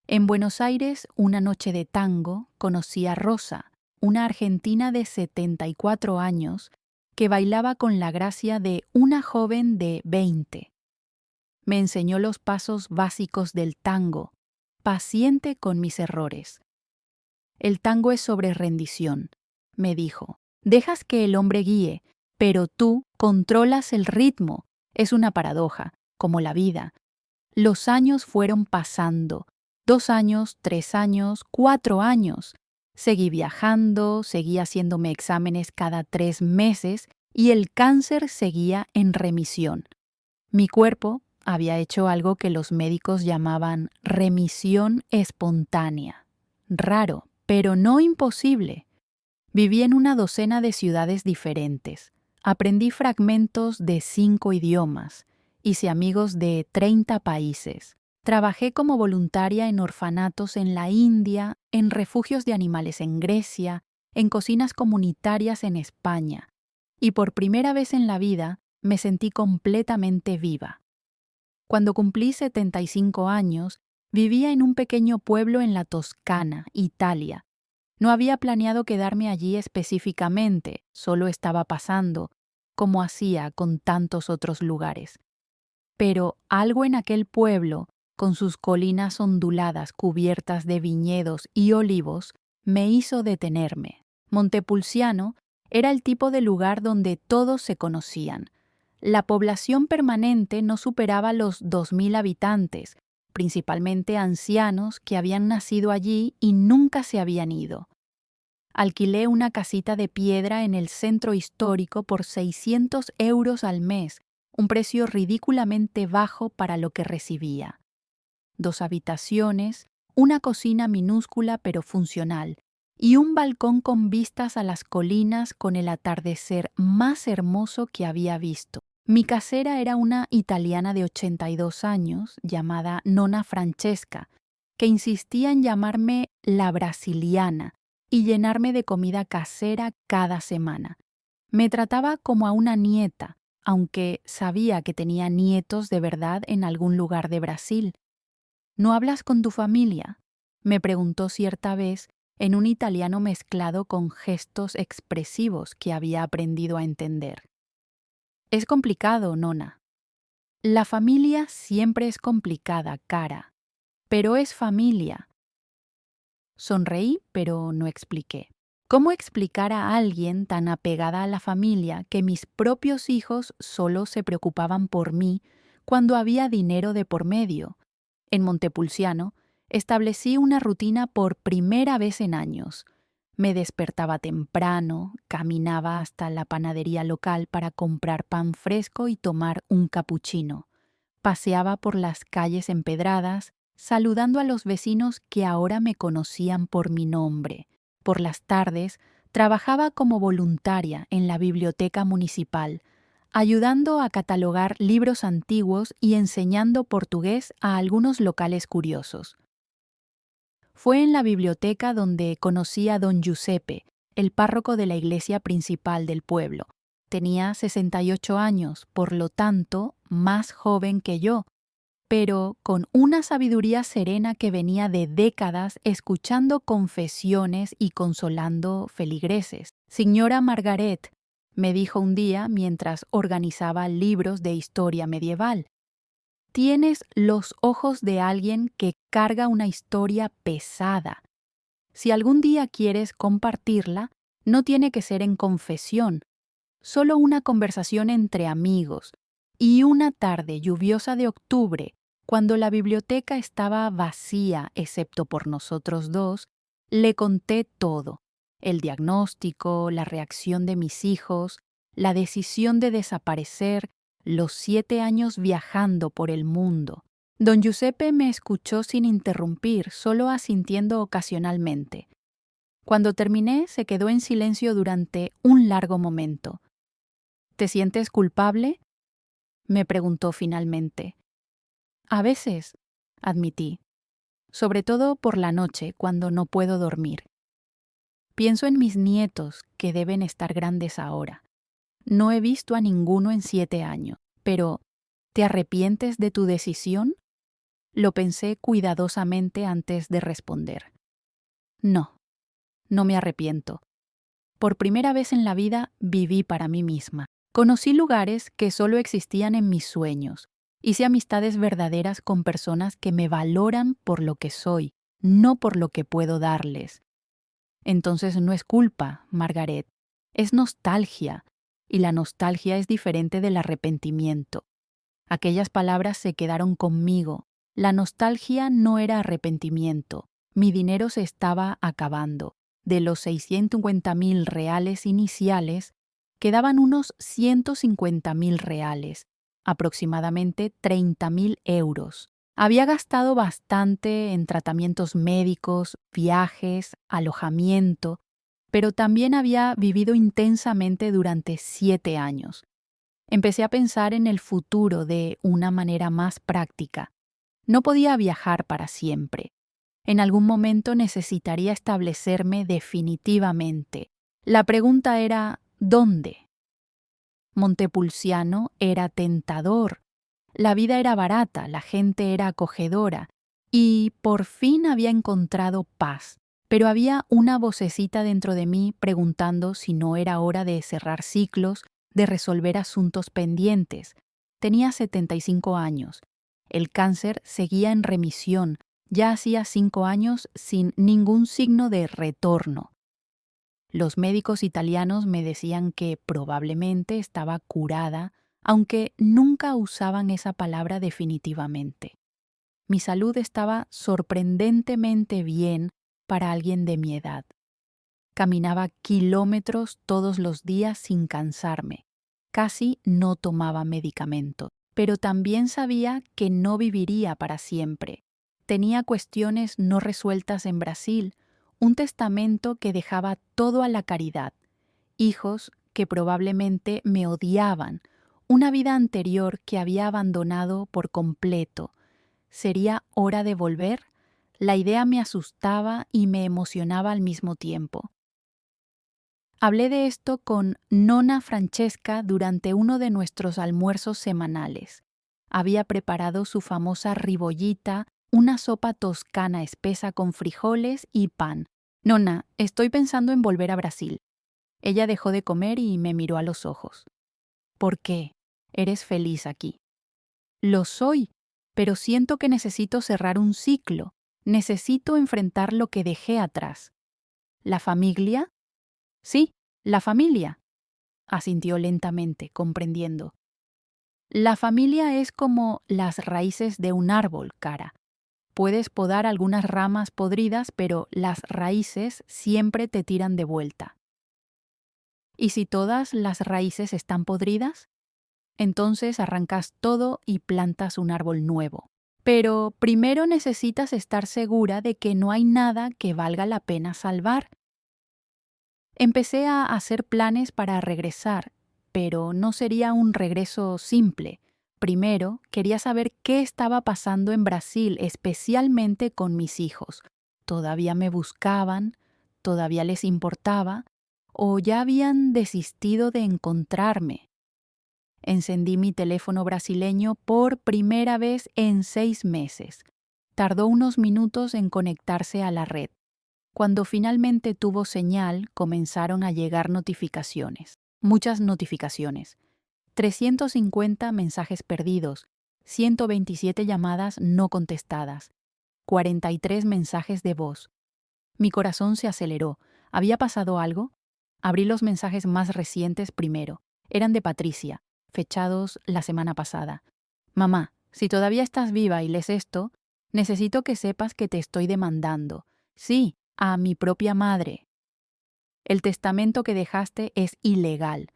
En Buenos Aires, una noche de tango, conocí a Rosa, una argentina de 74 años que bailaba con la gracia de una joven de 20. Me enseñó los pasos básicos del tango, paciente con mis errores. El tango es sobre rendición, me dijo. Dejas que el hombre guíe, pero tú controlas el ritmo. Es una paradoja, como la vida. Los años fueron pasando. 2 años, 3 años, 4 años. Seguí viajando, seguí haciéndome exámenes cada 3 meses y el cáncer seguía en remisión. Mi cuerpo había hecho algo que los médicos llamaban remisión espontánea. Raro, pero no imposible. Viví en una docena de ciudades diferentes. Aprendí fragmentos de 5 idiomas. Hice amigos de 30 países. Trabajé como voluntaria en orfanatos en la India, en refugios de animales en Grecia, en cocinas comunitarias en España. Y por primera vez en la vida me sentí completamente viva. Cuando cumplí 75 años, vivía en un pequeño pueblo en la Toscana, Italia. No había planeado quedarme allí específicamente, solo estaba pasando, como hacía con tantos otros lugares. Pero algo en aquel pueblo, con sus colinas onduladas cubiertas de viñedos y olivos, me hizo detenerme. Montepulciano era el tipo de lugar donde todos se conocían. La población permanente no superaba los 2.000 habitantes, principalmente ancianos que habían nacido allí y nunca se habían ido. Alquilé una casita de piedra en el centro histórico por 600 euros al mes, un precio ridículamente bajo para lo que recibía. 2 habitaciones, una cocina minúscula pero funcional, y un balcón con vistas a las colinas con el atardecer más hermoso que había visto. Mi casera era una italiana de 82 años, llamada Nonna Francesca, que insistía en llamarme la brasiliana y llenarme de comida casera cada semana. Me trataba como a una nieta, aunque sabía que tenía nietos de verdad en algún lugar de Brasil. ¿No hablas con tu familia?, me preguntó cierta vez en un italiano mezclado con gestos expresivos que había aprendido a entender. Es complicado, nona. La familia siempre es complicada, cara. Pero es familia. Sonreí, pero no expliqué. ¿Cómo explicar a alguien tan apegada a la familia que mis propios hijos solo se preocupaban por mí cuando había dinero de por medio? En Montepulciano, establecí una rutina por primera vez en años. Me despertaba temprano, caminaba hasta la panadería local para comprar pan fresco y tomar un capuchino. Paseaba por las calles empedradas, saludando a los vecinos que ahora me conocían por mi nombre. Por las tardes, trabajaba como voluntaria en la biblioteca municipal, ayudando a catalogar libros antiguos y enseñando portugués a algunos locales curiosos. Fue en la biblioteca donde conocí a don Giuseppe, el párroco de la iglesia principal del pueblo. Tenía 68 años, por lo tanto, más joven que yo, pero con una sabiduría serena que venía de décadas escuchando confesiones y consolando feligreses. Señora Margaret, me dijo un día mientras organizaba libros de historia medieval, tienes los ojos de alguien que carga una historia pesada. Si algún día quieres compartirla, no tiene que ser en confesión, solo una conversación entre amigos. Y una tarde lluviosa de octubre, cuando la biblioteca estaba vacía excepto por nosotros dos, le conté todo: el diagnóstico, la reacción de mis hijos, la decisión de desaparecer, los 7 años viajando por el mundo. Don Giuseppe me escuchó sin interrumpir, solo asintiendo ocasionalmente. Cuando terminé, se quedó en silencio durante un largo momento. ¿Te sientes culpable?, me preguntó finalmente. A veces, admití, sobre todo por la noche cuando no puedo dormir. Pienso en mis nietos, que deben estar grandes ahora. No he visto a ninguno en 7 años, pero ¿te arrepientes de tu decisión? Lo pensé cuidadosamente antes de responder. No, no me arrepiento. Por primera vez en la vida viví para mí misma. Conocí lugares que solo existían en mis sueños. Hice amistades verdaderas con personas que me valoran por lo que soy, no por lo que puedo darles. Entonces no es culpa, Margaret, es nostalgia, y la nostalgia es diferente del arrepentimiento. Aquellas palabras se quedaron conmigo. La nostalgia no era arrepentimiento. Mi dinero se estaba acabando. De los 650.000 reales iniciales, quedaban unos 150.000 reales, aproximadamente 30.000 euros. Había gastado bastante en tratamientos médicos, viajes, alojamiento, pero también había vivido intensamente durante 7 años. Empecé a pensar en el futuro de una manera más práctica. No podía viajar para siempre. En algún momento necesitaría establecerme definitivamente. La pregunta era, ¿dónde? Montepulciano era tentador. La vida era barata, la gente era acogedora y por fin había encontrado paz. Pero había una vocecita dentro de mí preguntando si no era hora de cerrar ciclos, de resolver asuntos pendientes. Tenía 75 años. El cáncer seguía en remisión. Ya hacía 5 años sin ningún signo de retorno. Los médicos italianos me decían que probablemente estaba curada, aunque nunca usaban esa palabra definitivamente. Mi salud estaba sorprendentemente bien para alguien de mi edad. Caminaba kilómetros todos los días sin cansarme. Casi no tomaba medicamento, pero también sabía que no viviría para siempre. Tenía cuestiones no resueltas en Brasil, un testamento que dejaba todo a la caridad, hijos que probablemente me odiaban, una vida anterior que había abandonado por completo. ¿Sería hora de volver? La idea me asustaba y me emocionaba al mismo tiempo. Hablé de esto con Nonna Francesca durante uno de nuestros almuerzos semanales. Había preparado su famosa ribollita, una sopa toscana espesa con frijoles y pan. Nonna, estoy pensando en volver a Brasil. Ella dejó de comer y me miró a los ojos. ¿Por qué? Eres feliz aquí. Lo soy, pero siento que necesito cerrar un ciclo. Necesito enfrentar lo que dejé atrás. ¿La familia? Sí, la familia, asintió lentamente, comprendiendo. La familia es como las raíces de un árbol, cara. Puedes podar algunas ramas podridas, pero las raíces siempre te tiran de vuelta. ¿Y si todas las raíces están podridas? Entonces arrancas todo y plantas un árbol nuevo. Pero primero necesitas estar segura de que no hay nada que valga la pena salvar. Empecé a hacer planes para regresar, pero no sería un regreso simple. Primero, quería saber qué estaba pasando en Brasil, especialmente con mis hijos. ¿Todavía me buscaban? ¿Todavía les importaba? ¿O ya habían desistido de encontrarme? Encendí mi teléfono brasileño por primera vez en 6 meses. Tardó unos minutos en conectarse a la red. Cuando finalmente tuvo señal, comenzaron a llegar notificaciones. Muchas notificaciones. 350 mensajes perdidos, 127 llamadas no contestadas, 43 mensajes de voz. Mi corazón se aceleró. ¿Había pasado algo? Abrí los mensajes más recientes primero. Eran de Patricia, fechados la semana pasada. Mamá, si todavía estás viva y lees esto, necesito que sepas que te estoy demandando. Sí, a mi propia madre. El testamento que dejaste es ilegal.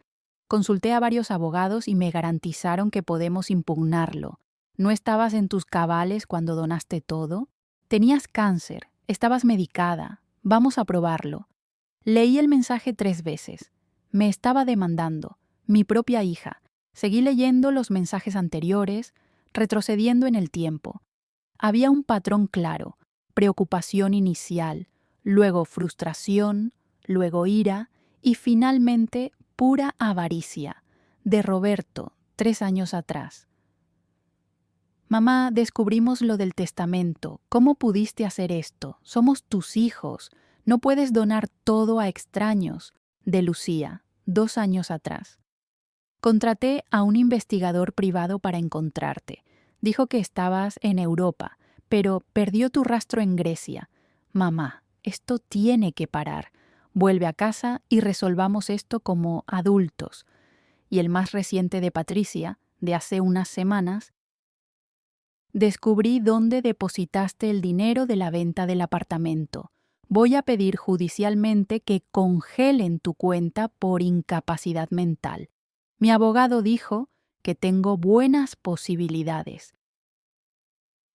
Consulté a varios abogados y me garantizaron que podemos impugnarlo. ¿No estabas en tus cabales cuando donaste todo? Tenías cáncer, estabas medicada. Vamos a probarlo. Leí el mensaje 3 veces. Me estaba demandando, mi propia hija. Seguí leyendo los mensajes anteriores, retrocediendo en el tiempo. Había un patrón claro: preocupación inicial, luego frustración, luego ira y finalmente pura avaricia, de Roberto, 3 años atrás. Mamá, descubrimos lo del testamento. ¿Cómo pudiste hacer esto? Somos tus hijos. No puedes donar todo a extraños. De Lucía, 2 años atrás. Contraté a un investigador privado para encontrarte. Dijo que estabas en Europa, pero perdió tu rastro en Grecia. Mamá, esto tiene que parar. Vuelve a casa y resolvamos esto como adultos. Y el más reciente de Patricia, de hace unas semanas: descubrí dónde depositaste el dinero de la venta del apartamento. Voy a pedir judicialmente que congelen tu cuenta por incapacidad mental. Mi abogado dijo que tengo buenas posibilidades.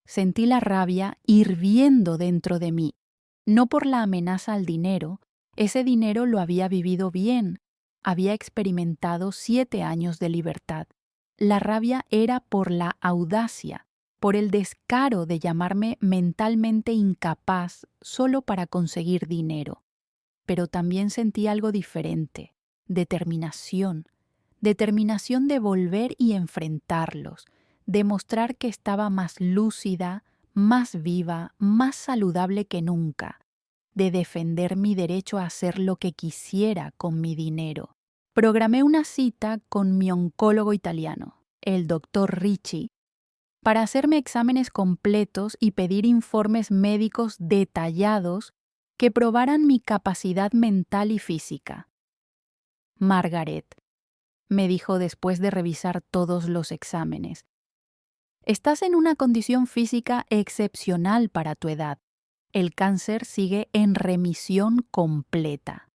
Sentí la rabia hirviendo dentro de mí. No por la amenaza al dinero. Ese dinero lo había vivido bien. Había experimentado 7 años de libertad. La rabia era por la audacia, por el descaro de llamarme mentalmente incapaz solo para conseguir dinero. Pero también sentí algo diferente: determinación. Determinación de volver y enfrentarlos, demostrar que estaba más lúcida, más viva, más saludable que nunca, de defender mi derecho a hacer lo que quisiera con mi dinero. Programé una cita con mi oncólogo italiano, el doctor Ricci, para hacerme exámenes completos y pedir informes médicos detallados que probaran mi capacidad mental y física. Margaret, me dijo después de revisar todos los exámenes, estás en una condición física excepcional para tu edad. El cáncer sigue en remisión completa.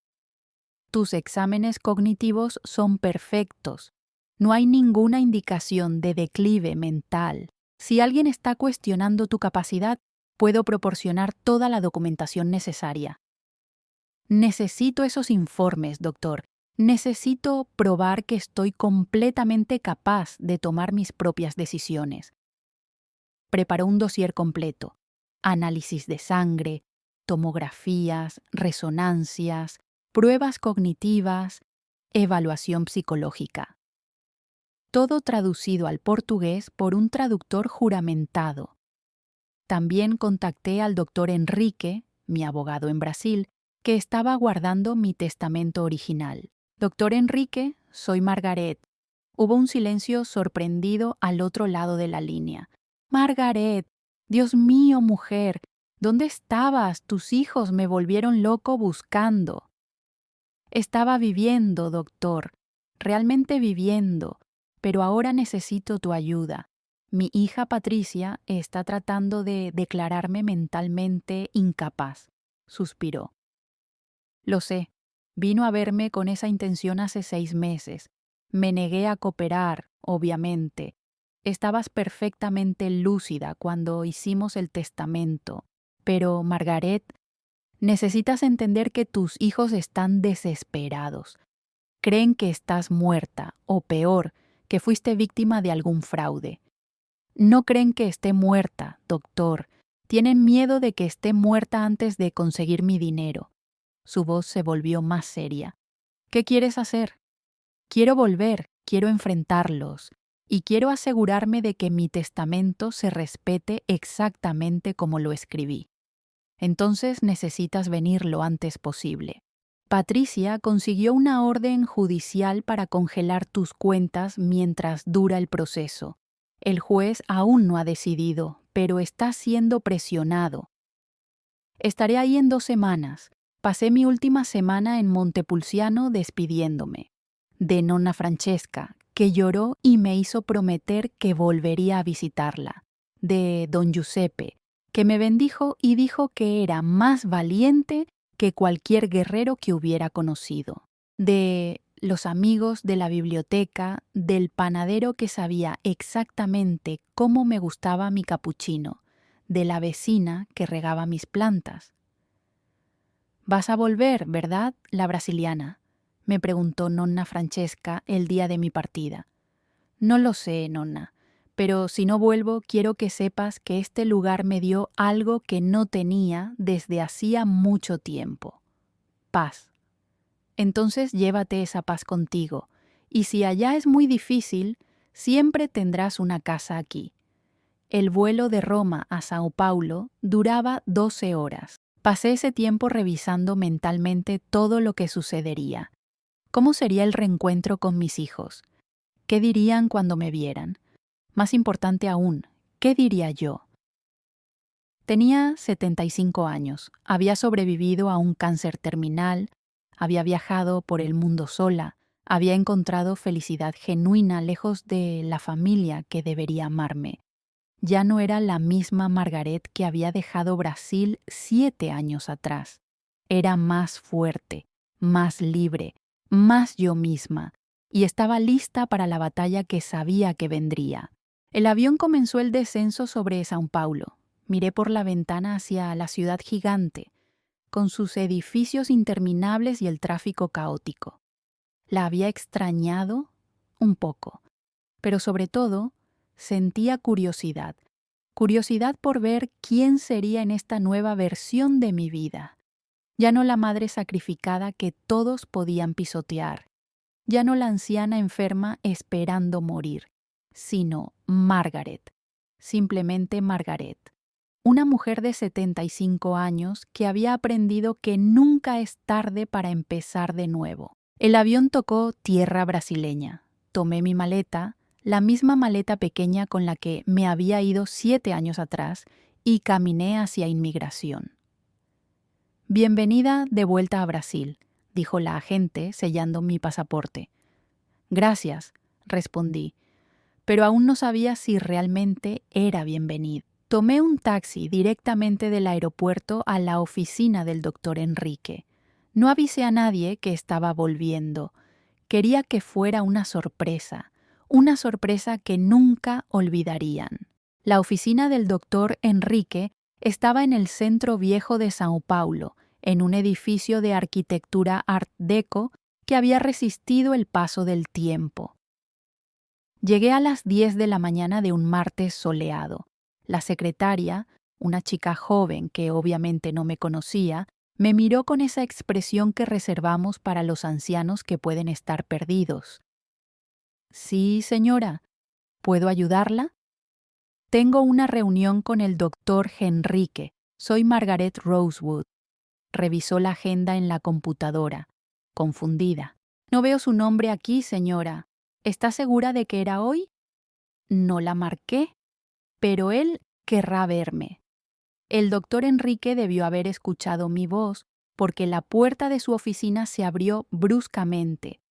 Tus exámenes cognitivos son perfectos. No hay ninguna indicación de declive mental. Si alguien está cuestionando tu capacidad, puedo proporcionar toda la documentación necesaria. Necesito esos informes, doctor. Necesito probar que estoy completamente capaz de tomar mis propias decisiones. Preparó un dossier completo. Análisis de sangre, tomografías, resonancias, pruebas cognitivas, evaluación psicológica. Todo traducido al portugués por un traductor juramentado. También contacté al doctor Enrique, mi abogado en Brasil, que estaba guardando mi testamento original. Doctor Enrique, soy Margaret. Hubo un silencio sorprendido al otro lado de la línea. Margaret, Dios mío, mujer, ¿dónde estabas? Tus hijos me volvieron loco buscando. Estaba viviendo, doctor, realmente viviendo, pero ahora necesito tu ayuda. Mi hija Patricia está tratando de declararme mentalmente incapaz, suspiró. Lo sé, vino a verme con esa intención hace 6 meses. Me negué a cooperar, obviamente. Estabas perfectamente lúcida cuando hicimos el testamento. Pero, Margaret, necesitas entender que tus hijos están desesperados. Creen que estás muerta, o peor, que fuiste víctima de algún fraude. No creen que esté muerta, doctor. Tienen miedo de que esté muerta antes de conseguir mi dinero. Su voz se volvió más seria. ¿Qué quieres hacer? Quiero volver, quiero enfrentarlos, y quiero asegurarme de que mi testamento se respete exactamente como lo escribí. Entonces necesitas venir lo antes posible. Patricia consiguió una orden judicial para congelar tus cuentas mientras dura el proceso. El juez aún no ha decidido, pero está siendo presionado. Estaré ahí en 2 semanas. Pasé mi última semana en Montepulciano despidiéndome. De nonna Francesca, que lloró y me hizo prometer que volvería a visitarla. De don Giuseppe, que me bendijo y dijo que era más valiente que cualquier guerrero que hubiera conocido. De los amigos de la biblioteca, del panadero que sabía exactamente cómo me gustaba mi capuchino, de la vecina que regaba mis plantas. «Vas a volver, ¿verdad, la brasiliana?», me preguntó nonna Francesca el día de mi partida. «No lo sé, nonna, pero si no vuelvo quiero que sepas que este lugar me dio algo que no tenía desde hacía mucho tiempo. Paz. Entonces llévate esa paz contigo, y si allá es muy difícil, siempre tendrás una casa aquí». El vuelo de Roma a Sao Paulo duraba 12 horas. Pasé ese tiempo revisando mentalmente todo lo que sucedería. ¿Cómo sería el reencuentro con mis hijos? ¿Qué dirían cuando me vieran? Más importante aún, ¿qué diría yo? Tenía 75 años, había sobrevivido a un cáncer terminal, había viajado por el mundo sola, había encontrado felicidad genuina lejos de la familia que debería amarme. Ya no era la misma Margaret que había dejado Brasil 7 años atrás. Era más fuerte, más libre, más yo misma, y estaba lista para la batalla que sabía que vendría. El avión comenzó el descenso sobre São Paulo. Miré por la ventana hacia la ciudad gigante, con sus edificios interminables y el tráfico caótico. La había extrañado un poco, pero sobre todo sentía curiosidad. Curiosidad por ver quién sería en esta nueva versión de mi vida. Ya no la madre sacrificada que todos podían pisotear. Ya no la anciana enferma esperando morir. sino Margaret, simplemente Margaret. Una mujer de 75 años que había aprendido que nunca es tarde para empezar de nuevo. El avión tocó tierra brasileña. Tomé mi maleta, la misma maleta pequeña con la que me había ido 7 años atrás, y caminé hacia inmigración. Bienvenida de vuelta a Brasil, dijo la agente sellando mi pasaporte. Gracias, respondí, pero aún no sabía si realmente era bienvenida. Tomé un taxi directamente del aeropuerto a la oficina del doctor Enrique. No avisé a nadie que estaba volviendo. Quería que fuera una sorpresa que nunca olvidarían. La oficina del doctor Enrique estaba en el centro viejo de São Paulo, en un edificio de arquitectura Art Deco que había resistido el paso del tiempo. Llegué a las 10 de la mañana de un martes soleado. La secretaria, una chica joven que obviamente no me conocía, me miró con esa expresión que reservamos para los ancianos que pueden estar perdidos. Sí, señora. ¿Puedo ayudarla? Tengo una reunión con el doctor Henrique. Soy Margaret Rosewood. Revisó la agenda en la computadora, confundida. No veo su nombre aquí, señora. ¿Está segura de que era hoy? No la marqué, pero él querrá verme. El doctor Enrique debió haber escuchado mi voz porque la puerta de su oficina se abrió bruscamente.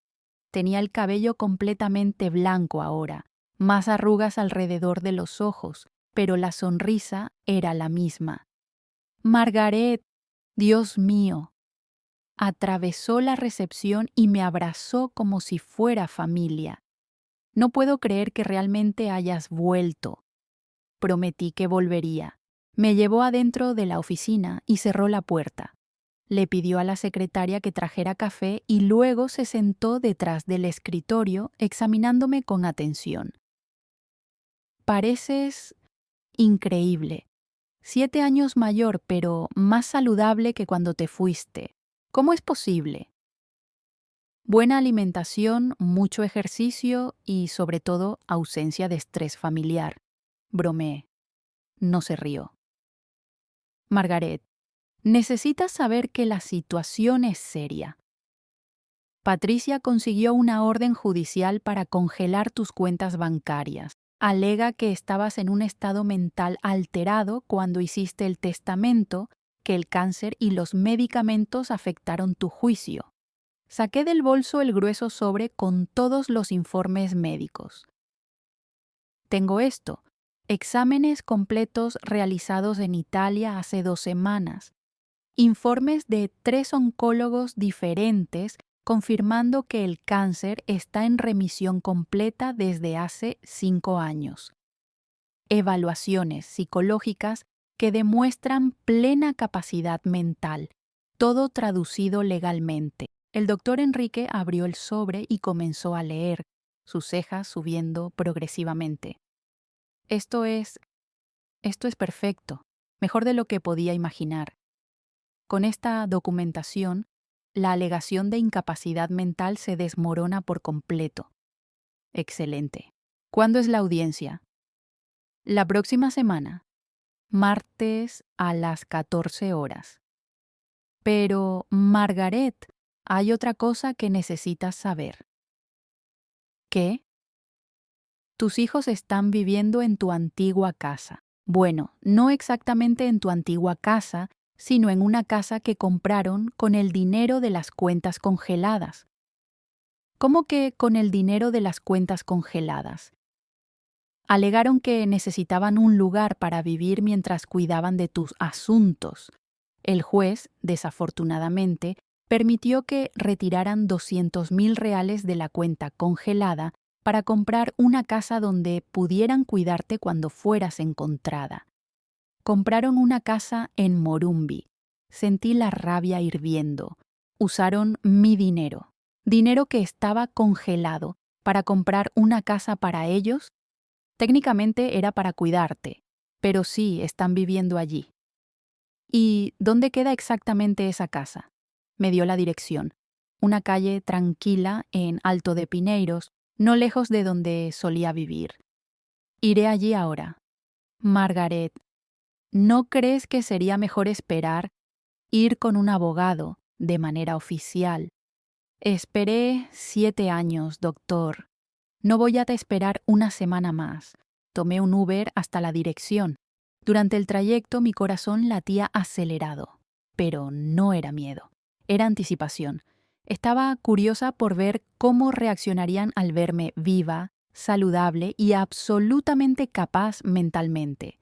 Tenía el cabello completamente blanco ahora, más arrugas alrededor de los ojos, pero la sonrisa era la misma. Margaret, Dios mío. Atravesó la recepción y me abrazó como si fuera familia. No puedo creer que realmente hayas vuelto. Prometí que volvería. Me llevó adentro de la oficina y cerró la puerta. Le pidió a la secretaria que trajera café y luego se sentó detrás del escritorio examinándome con atención. Pareces increíble. 7 años mayor, pero más saludable que cuando te fuiste. ¿Cómo es posible? Buena alimentación, mucho ejercicio y, sobre todo, ausencia de estrés familiar. Bromeé. No se rió. Margaret, necesitas saber que la situación es seria. Patricia consiguió una orden judicial para congelar tus cuentas bancarias. Alega que estabas en un estado mental alterado cuando hiciste el testamento, que el cáncer y los medicamentos afectaron tu juicio. Saqué del bolso el grueso sobre con todos los informes médicos. Tengo esto. Exámenes completos realizados en Italia hace 2 semanas. Informes de 3 oncólogos diferentes confirmando que el cáncer está en remisión completa desde hace 5 años. Evaluaciones psicológicas que demuestran plena capacidad mental, todo traducido legalmente. El doctor Enrique abrió el sobre y comenzó a leer, sus cejas subiendo progresivamente. Esto es perfecto, mejor de lo que podía imaginar. Con esta documentación, la alegación de incapacidad mental se desmorona por completo. Excelente. ¿Cuándo es la audiencia? La próxima semana, martes a las 14 horas. Pero, Margaret, hay otra cosa que necesitas saber. ¿Qué? Tus hijos están viviendo en tu antigua casa. Bueno, no exactamente en tu antigua casa, sino en una casa que compraron con el dinero de las cuentas congeladas. ¿Cómo que con el dinero de las cuentas congeladas? Alegaron que necesitaban un lugar para vivir mientras cuidaban de tus asuntos. El juez, desafortunadamente, permitió que retiraran 200,000 reales de la cuenta congelada para comprar una casa donde pudieran cuidarte cuando fueras encontrada. Compraron una casa en Morumbi. Sentí la rabia hirviendo. Usaron mi dinero que estaba congelado, para comprar una casa para ellos. Técnicamente era para cuidarte, pero sí están viviendo allí. ¿Y dónde queda exactamente esa casa? Me dio la dirección. Una calle tranquila en Alto de Pineiros, no lejos de donde solía vivir. Iré allí ahora. Margaret, ¿no crees que sería mejor esperar, ir con un abogado, de manera oficial? Esperé 7 años, doctor. No voy a esperar una semana más. Tomé un Uber hasta la dirección. Durante el trayecto mi corazón latía acelerado. Pero no era miedo. Era anticipación. Estaba curiosa por ver cómo reaccionarían al verme viva, saludable y absolutamente capaz mentalmente.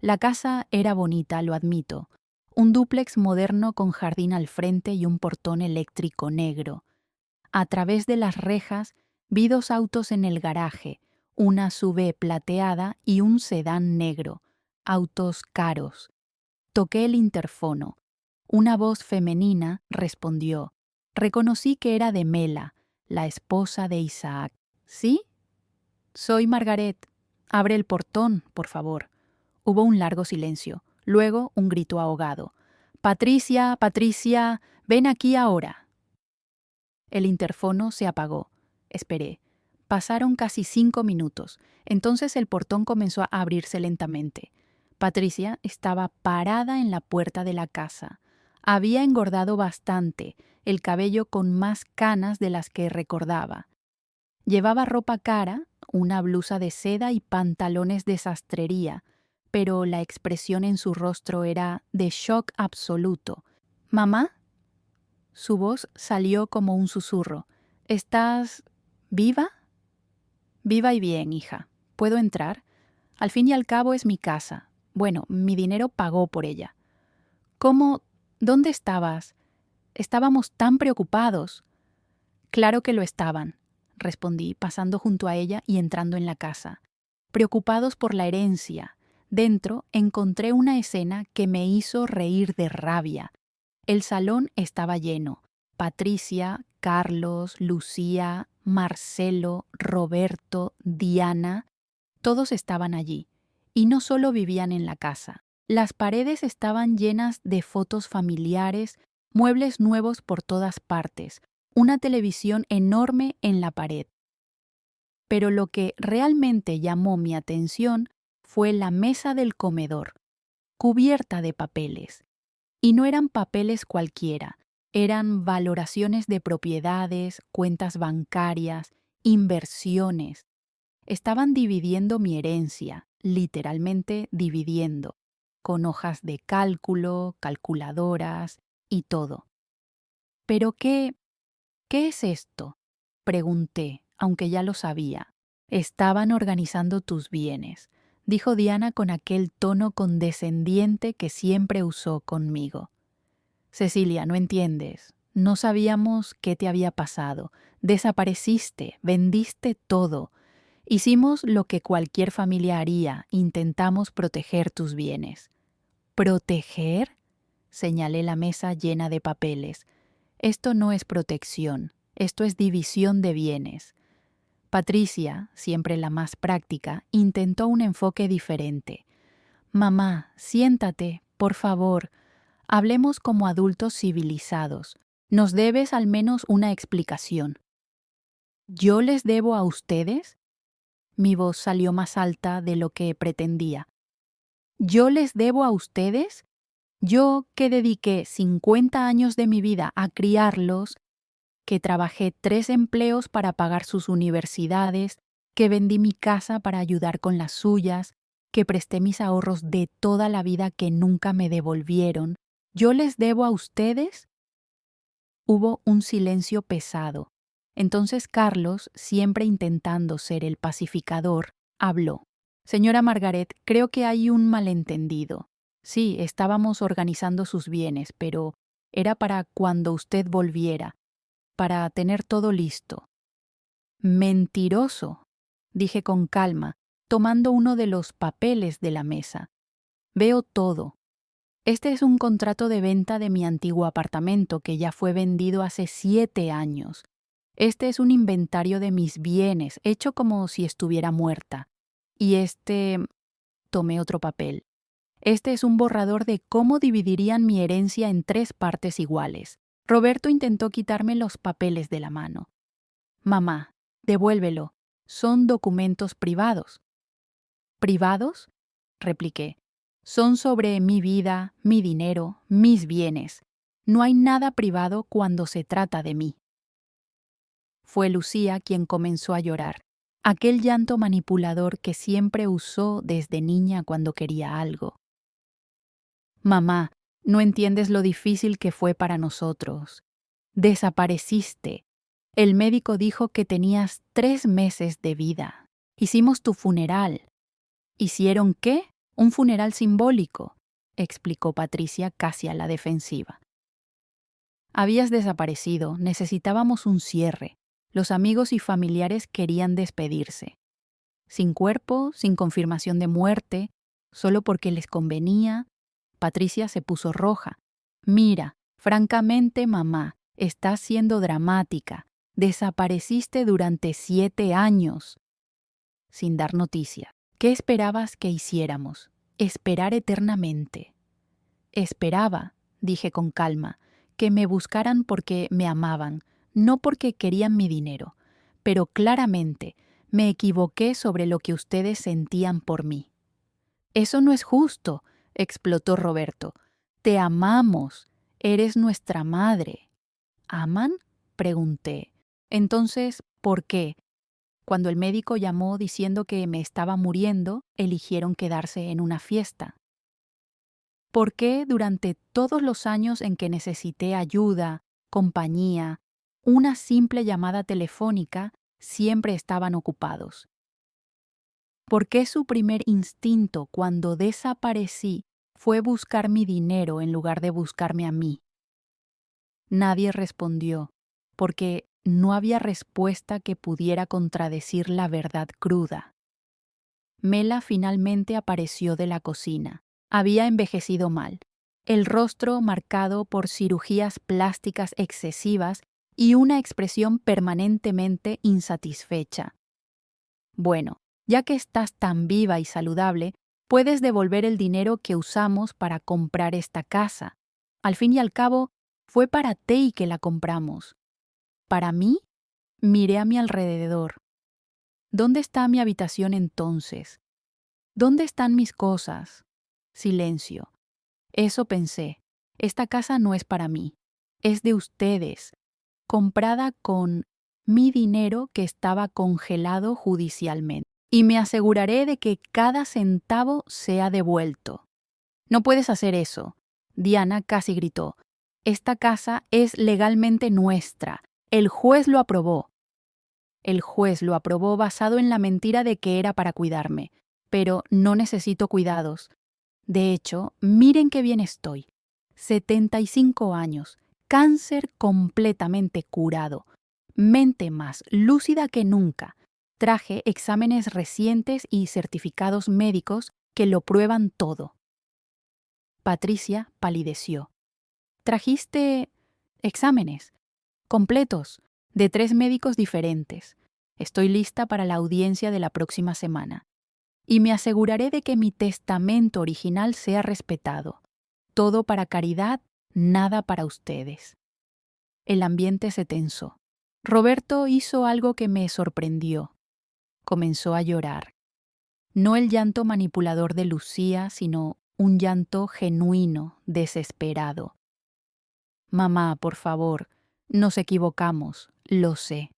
La casa era bonita, lo admito. Un dúplex moderno con jardín al frente y un portón eléctrico negro. A través de las rejas vi 2 autos en el garaje, una SUV plateada y un sedán negro, autos caros. Toqué el interfono. Una voz femenina respondió. Reconocí que era de Mela, la esposa de Isaac. ¿Sí? Soy Margaret. Abre el portón, por favor. Hubo un largo silencio. Luego un grito ahogado. Patricia, Patricia, ven aquí ahora. El interfono se apagó. Esperé. Pasaron casi 5 minutos. Entonces el portón comenzó a abrirse lentamente. Patricia estaba parada en la puerta de la casa. Había engordado bastante, el cabello con más canas de las que recordaba. Llevaba ropa cara, una blusa de seda y pantalones de sastrería, pero la expresión en su rostro era de shock absoluto. ¿Mamá? Su voz salió como un susurro. ¿Estás viva? Viva y bien, hija. ¿Puedo entrar? Al fin y al cabo es mi casa. Bueno, mi dinero pagó por ella. ¿Cómo? ¿Dónde estabas? Estábamos tan preocupados. Claro que lo estaban, respondí, pasando junto a ella y entrando en la casa. Preocupados por la herencia. Dentro encontré una escena que me hizo reír de rabia. El salón estaba lleno. Patricia, Carlos, Lucía, Marcelo, Roberto, Diana, todos estaban allí. Y no solo vivían en la casa. Las paredes estaban llenas de fotos familiares, muebles nuevos por todas partes, una televisión enorme en la pared. Pero lo que realmente llamó mi atención fue la mesa del comedor, cubierta de papeles. Y no eran papeles cualquiera, eran valoraciones de propiedades, cuentas bancarias, inversiones. Estaban dividiendo mi herencia, literalmente dividiendo, con hojas de cálculo, calculadoras y todo. ¿Pero qué es esto? Pregunté, aunque ya lo sabía. Estaban organizando tus bienes, dijo Diana con aquel tono condescendiente que siempre usó conmigo. Cecilia, no entiendes. No sabíamos qué te había pasado. Desapareciste, vendiste todo. Hicimos lo que cualquier familia haría, intentamos proteger tus bienes. ¿Proteger? Señalé la mesa llena de papeles. Esto no es protección, esto es división de bienes. Patricia, siempre la más práctica, intentó un enfoque diferente. Mamá, siéntate, por favor. Hablemos como adultos civilizados. Nos debes al menos una explicación. ¿Yo les debo a ustedes? Mi voz salió más alta de lo que pretendía. ¿Yo les debo a ustedes? Yo que dediqué 50 años de mi vida a criarlos, que trabajé 3 empleos para pagar sus universidades, que vendí mi casa para ayudar con las suyas, que presté mis ahorros de toda la vida que nunca me devolvieron. ¿Yo les debo a ustedes? Hubo un silencio pesado. Entonces Carlos, siempre intentando ser el pacificador, habló. Señora Margaret, creo que hay un malentendido. Sí, estábamos organizando sus bienes, pero era para cuando usted volviera, para tener todo listo. Mentiroso, dije con calma, tomando uno de los papeles de la mesa. Veo todo. Este es un contrato de venta de mi antiguo apartamento que ya fue vendido hace 7 años. Este es un inventario de mis bienes, hecho como si estuviera muerta. Y tomé otro papel. Este es un borrador de cómo dividirían mi herencia en 3 partes iguales. Roberto intentó quitarme los papeles de la mano. Mamá, devuélvelo. Son documentos privados. ¿Privados? Repliqué. Son sobre mi vida, mi dinero, mis bienes. No hay nada privado cuando se trata de mí. Fue Lucía quien comenzó a llorar, aquel llanto manipulador que siempre usó desde niña cuando quería algo. Mamá, no entiendes lo difícil que fue para nosotros. Desapareciste. El médico dijo que tenías 3 meses de vida. Hicimos tu funeral. ¿Hicieron qué? Un funeral simbólico, explicó Patricia casi a la defensiva. Habías desaparecido, necesitábamos un cierre. Los amigos y familiares querían despedirse. Sin cuerpo, sin confirmación de muerte, solo porque les convenía. Patricia se puso roja. Mira, francamente, mamá, estás siendo dramática. Desapareciste durante 7 años. Sin dar noticia. ¿Qué esperabas que hiciéramos? Esperar eternamente. Esperaba, dije con calma, que me buscaran porque me amaban, no porque querían mi dinero. Pero claramente me equivoqué sobre lo que ustedes sentían por mí. Eso no es justo, explotó Roberto. Te amamos. Eres nuestra madre. ¿Aman? Pregunté. Entonces, ¿por qué? Cuando el médico llamó diciendo que me estaba muriendo, eligieron quedarse en una fiesta. ¿Por qué durante todos los años en que necesité ayuda, compañía, una simple llamada telefónica, siempre estaban ocupados? ¿Por qué su primer instinto cuando desaparecí fue buscar mi dinero en lugar de buscarme a mí? Nadie respondió, porque no había respuesta que pudiera contradecir la verdad cruda. Mela finalmente apareció de la cocina. Había envejecido mal, el rostro marcado por cirugías plásticas excesivas y una expresión permanentemente insatisfecha. Bueno, ya que estás tan viva y saludable, puedes devolver el dinero que usamos para comprar esta casa. Al fin y al cabo, fue para Tei que la compramos. ¿Para mí? Miré a mi alrededor. ¿Dónde está mi habitación entonces? ¿Dónde están mis cosas? Silencio. Eso pensé. Esta casa no es para mí. Es de ustedes. Comprada con mi dinero que estaba congelado judicialmente. Y me aseguraré de que cada centavo sea devuelto. No puedes hacer eso. Diana casi gritó. Esta casa es legalmente nuestra. El juez lo aprobó. El juez lo aprobó basado en la mentira de que era para cuidarme. Pero no necesito cuidados. De hecho, miren qué bien estoy. 75 años, cáncer completamente curado, mente más lúcida que nunca. Traje exámenes recientes y certificados médicos que lo prueban todo. Patricia palideció. ¿Trajiste exámenes? Completos, de 3 médicos diferentes. Estoy lista para la audiencia de la próxima semana. Y me aseguraré de que mi testamento original sea respetado. Todo para caridad, nada para ustedes. El ambiente se tensó. Roberto hizo algo que me sorprendió. Comenzó a llorar. No el llanto manipulador de Lucía, sino un llanto genuino, desesperado. Mamá, por favor, nos equivocamos, lo sé.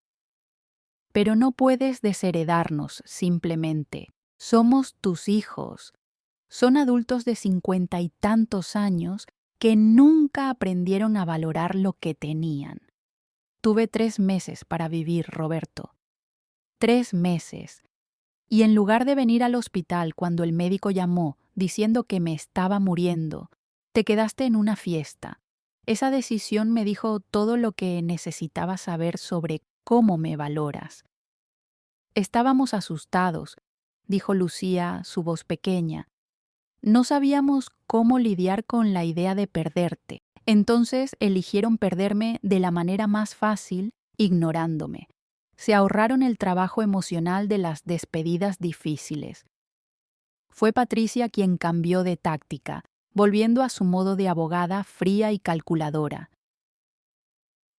Pero no puedes desheredarnos simplemente. Somos tus hijos. Son adultos de 50 y tantos años que nunca aprendieron a valorar lo que tenían. Tuve 3 meses para vivir, Roberto. 3 meses. Y en lugar de venir al hospital cuando el médico llamó diciendo que me estaba muriendo, te quedaste en una fiesta. Esa decisión me dijo todo lo que necesitaba saber sobre cómo me valoras. Estábamos asustados, dijo Lucía, su voz pequeña. No sabíamos cómo lidiar con la idea de perderte. Entonces eligieron perderme de la manera más fácil, ignorándome. Se ahorraron el trabajo emocional de las despedidas difíciles. Fue Patricia quien cambió de táctica, volviendo a su modo de abogada fría y calculadora.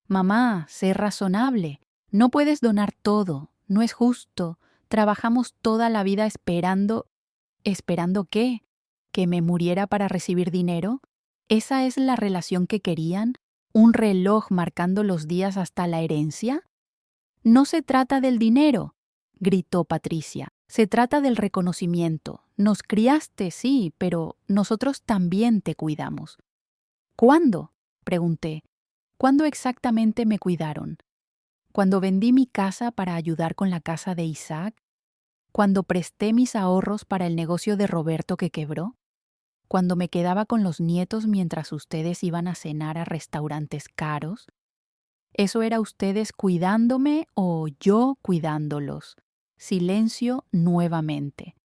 Mamá, sé razonable. No puedes donar todo. No es justo. Trabajamos toda la vida esperando. ¿Esperando qué? ¿Que me muriera para recibir dinero? ¿Esa es la relación que querían? ¿Un reloj marcando los días hasta la herencia? No se trata del dinero, gritó Patricia. Se trata del reconocimiento. Nos criaste, sí, pero nosotros también te cuidamos. ¿Cuándo? Pregunté. ¿Cuándo exactamente me cuidaron? ¿Cuando vendí mi casa para ayudar con la casa de Isaac? ¿Cuando presté mis ahorros para el negocio de Roberto que quebró? ¿Cuando me quedaba con los nietos mientras ustedes iban a cenar a restaurantes caros? ¿Eso era ustedes cuidándome o yo cuidándolos? Silencio nuevamente.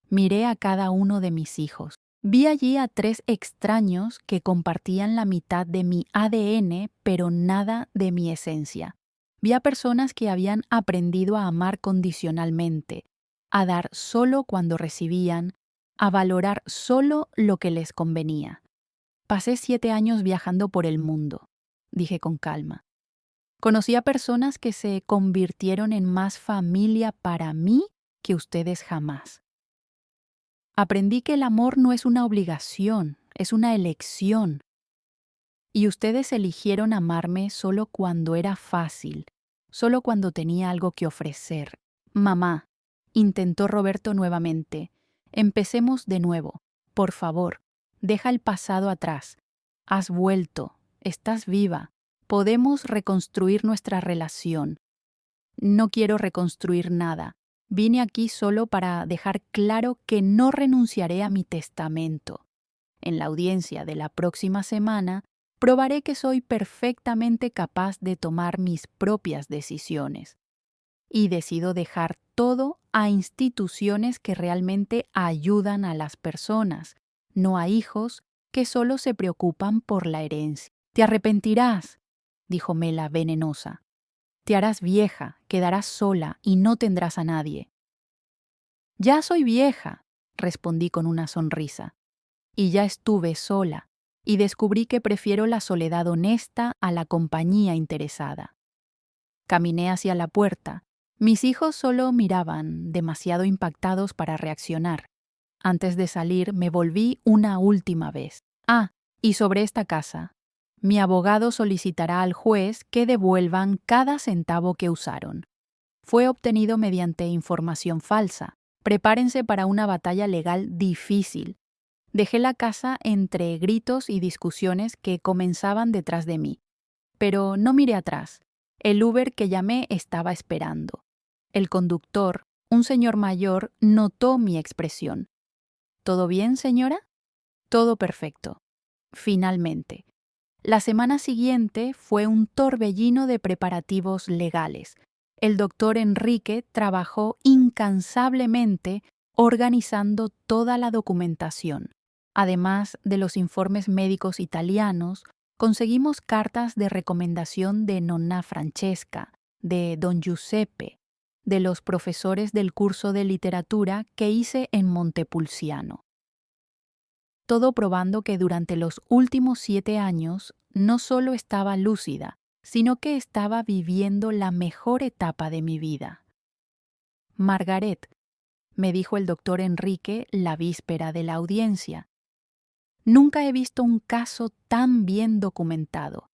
Miré a cada uno de mis hijos. Vi allí a 3 extraños que compartían la mitad de mi ADN, pero nada de mi esencia. Vi a personas que habían aprendido a amar condicionalmente, a dar solo cuando recibían, a valorar solo lo que les convenía. Pasé 7 años viajando por el mundo, dije con calma. Conocí a personas que se convirtieron en más familia para mí que ustedes jamás. Aprendí que el amor no es una obligación, es una elección. Y ustedes eligieron amarme solo cuando era fácil, solo cuando tenía algo que ofrecer. Mamá, intentó Roberto nuevamente. Empecemos de nuevo. Por favor, deja el pasado atrás. Has vuelto, estás viva. Podemos reconstruir nuestra relación. No quiero reconstruir nada. Vine aquí solo para dejar claro que no renunciaré a mi testamento. En la audiencia de la próxima semana, probaré que soy perfectamente capaz de tomar mis propias decisiones. Y decido dejar todo a instituciones que realmente ayudan a las personas, no a hijos que solo se preocupan por la herencia. Te arrepentirás, dijo Mela venenosa. Te harás vieja, quedarás sola y no tendrás a nadie. Ya soy vieja, respondí con una sonrisa. Y ya estuve sola, y descubrí que prefiero la soledad honesta a la compañía interesada. Caminé hacia la puerta. Mis hijos solo miraban, demasiado impactados para reaccionar. Antes de salir me volví una última vez. Ah, y sobre esta casa. Mi abogado solicitará al juez que devuelvan cada centavo que usaron. Fue obtenido mediante información falsa. Prepárense para una batalla legal difícil. Dejé la casa entre gritos y discusiones que comenzaban detrás de mí. Pero no miré atrás. El Uber que llamé estaba esperando. El conductor, un señor mayor, notó mi expresión. ¿Todo bien, señora? Todo perfecto. Finalmente. La semana siguiente fue un torbellino de preparativos legales. El doctor Enrique trabajó incansablemente organizando toda la documentación. Además de los informes médicos italianos, conseguimos cartas de recomendación de Nonna Francesca, de Don Giuseppe, de los profesores del curso de literatura que hice en Montepulciano. Todo probando que durante los últimos 7 años no solo estaba lúcida, sino que estaba viviendo la mejor etapa de mi vida. Margaret, me dijo el doctor Enrique la víspera de la audiencia, nunca he visto un caso tan bien documentado.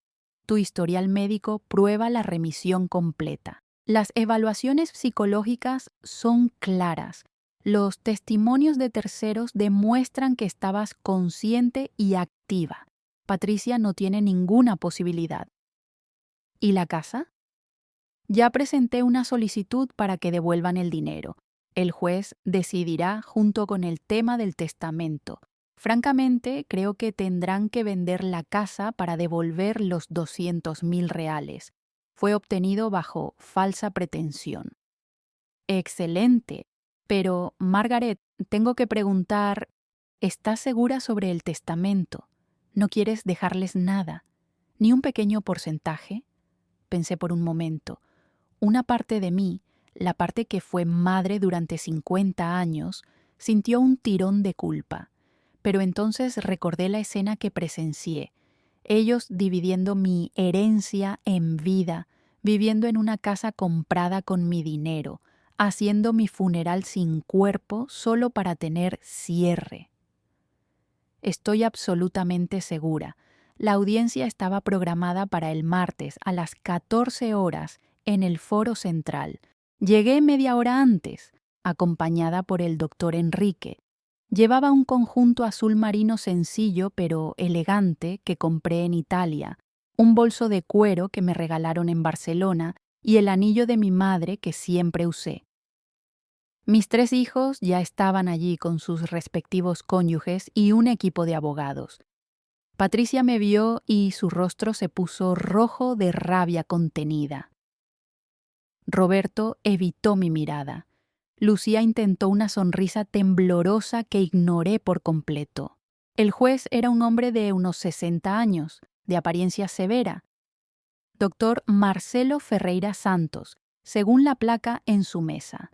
Tu historial médico prueba la remisión completa. Las evaluaciones psicológicas son claras. Los testimonios de terceros demuestran que estabas consciente y activa. Patricia no tiene ninguna posibilidad. ¿Y la casa? Ya presenté una solicitud para que devuelvan el dinero. El juez decidirá junto con el tema del testamento. Francamente, creo que tendrán que vender la casa para devolver los 200.000 reales. Fue obtenido bajo falsa pretensión. Excelente. Pero, Margaret, tengo que preguntar, ¿estás segura sobre el testamento? ¿No quieres dejarles nada? ¿Ni un pequeño porcentaje? Pensé por un momento. Una parte de mí, la parte que fue madre durante 50 años, sintió un tirón de culpa. Pero entonces recordé la escena que presencié, ellos dividiendo mi herencia en vida, viviendo en una casa comprada con mi dinero, haciendo mi funeral sin cuerpo solo para tener cierre. Estoy absolutamente segura. La audiencia estaba programada para el martes a las 14 horas en el Foro Central. Llegué media hora antes, acompañada por el doctor Enrique. Llevaba un conjunto azul marino sencillo pero elegante que compré en Italia, un bolso de cuero que me regalaron en Barcelona y el anillo de mi madre que siempre usé. Mis 3 hijos ya estaban allí con sus respectivos cónyuges y un equipo de abogados. Patricia me vio y su rostro se puso rojo de rabia contenida. Roberto evitó mi mirada. Lucía intentó una sonrisa temblorosa que ignoré por completo. El juez era un hombre de unos 60 años, de apariencia severa. Doctor Marcelo Ferreira Santos, según la placa en su mesa.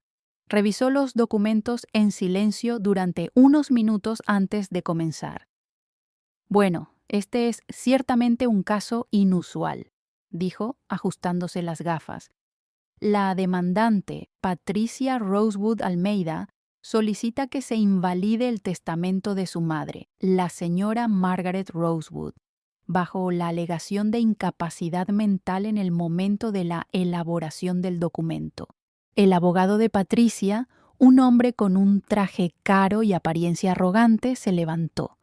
Revisó los documentos en silencio durante unos minutos antes de comenzar. Bueno, este es ciertamente un caso inusual, dijo, ajustándose las gafas. La demandante, Patricia Rosewood Almeida, solicita que se invalide el testamento de su madre, la señora Margaret Rosewood, bajo la alegación de incapacidad mental en el momento de la elaboración del documento. El abogado de Patricia, un hombre con un traje caro y apariencia arrogante, se levantó.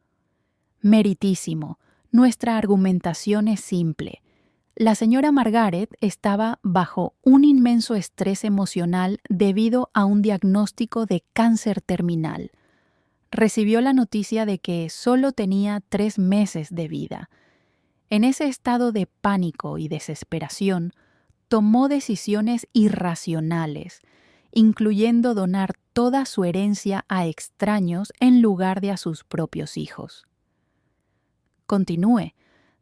Meritísimo, nuestra argumentación es simple. La señora Margaret estaba bajo un inmenso estrés emocional debido a un diagnóstico de cáncer terminal. Recibió la noticia de que solo tenía 3 meses de vida. En ese estado de pánico y desesperación, tomó decisiones irracionales, incluyendo donar toda su herencia a extraños en lugar de a sus propios hijos. Continúe,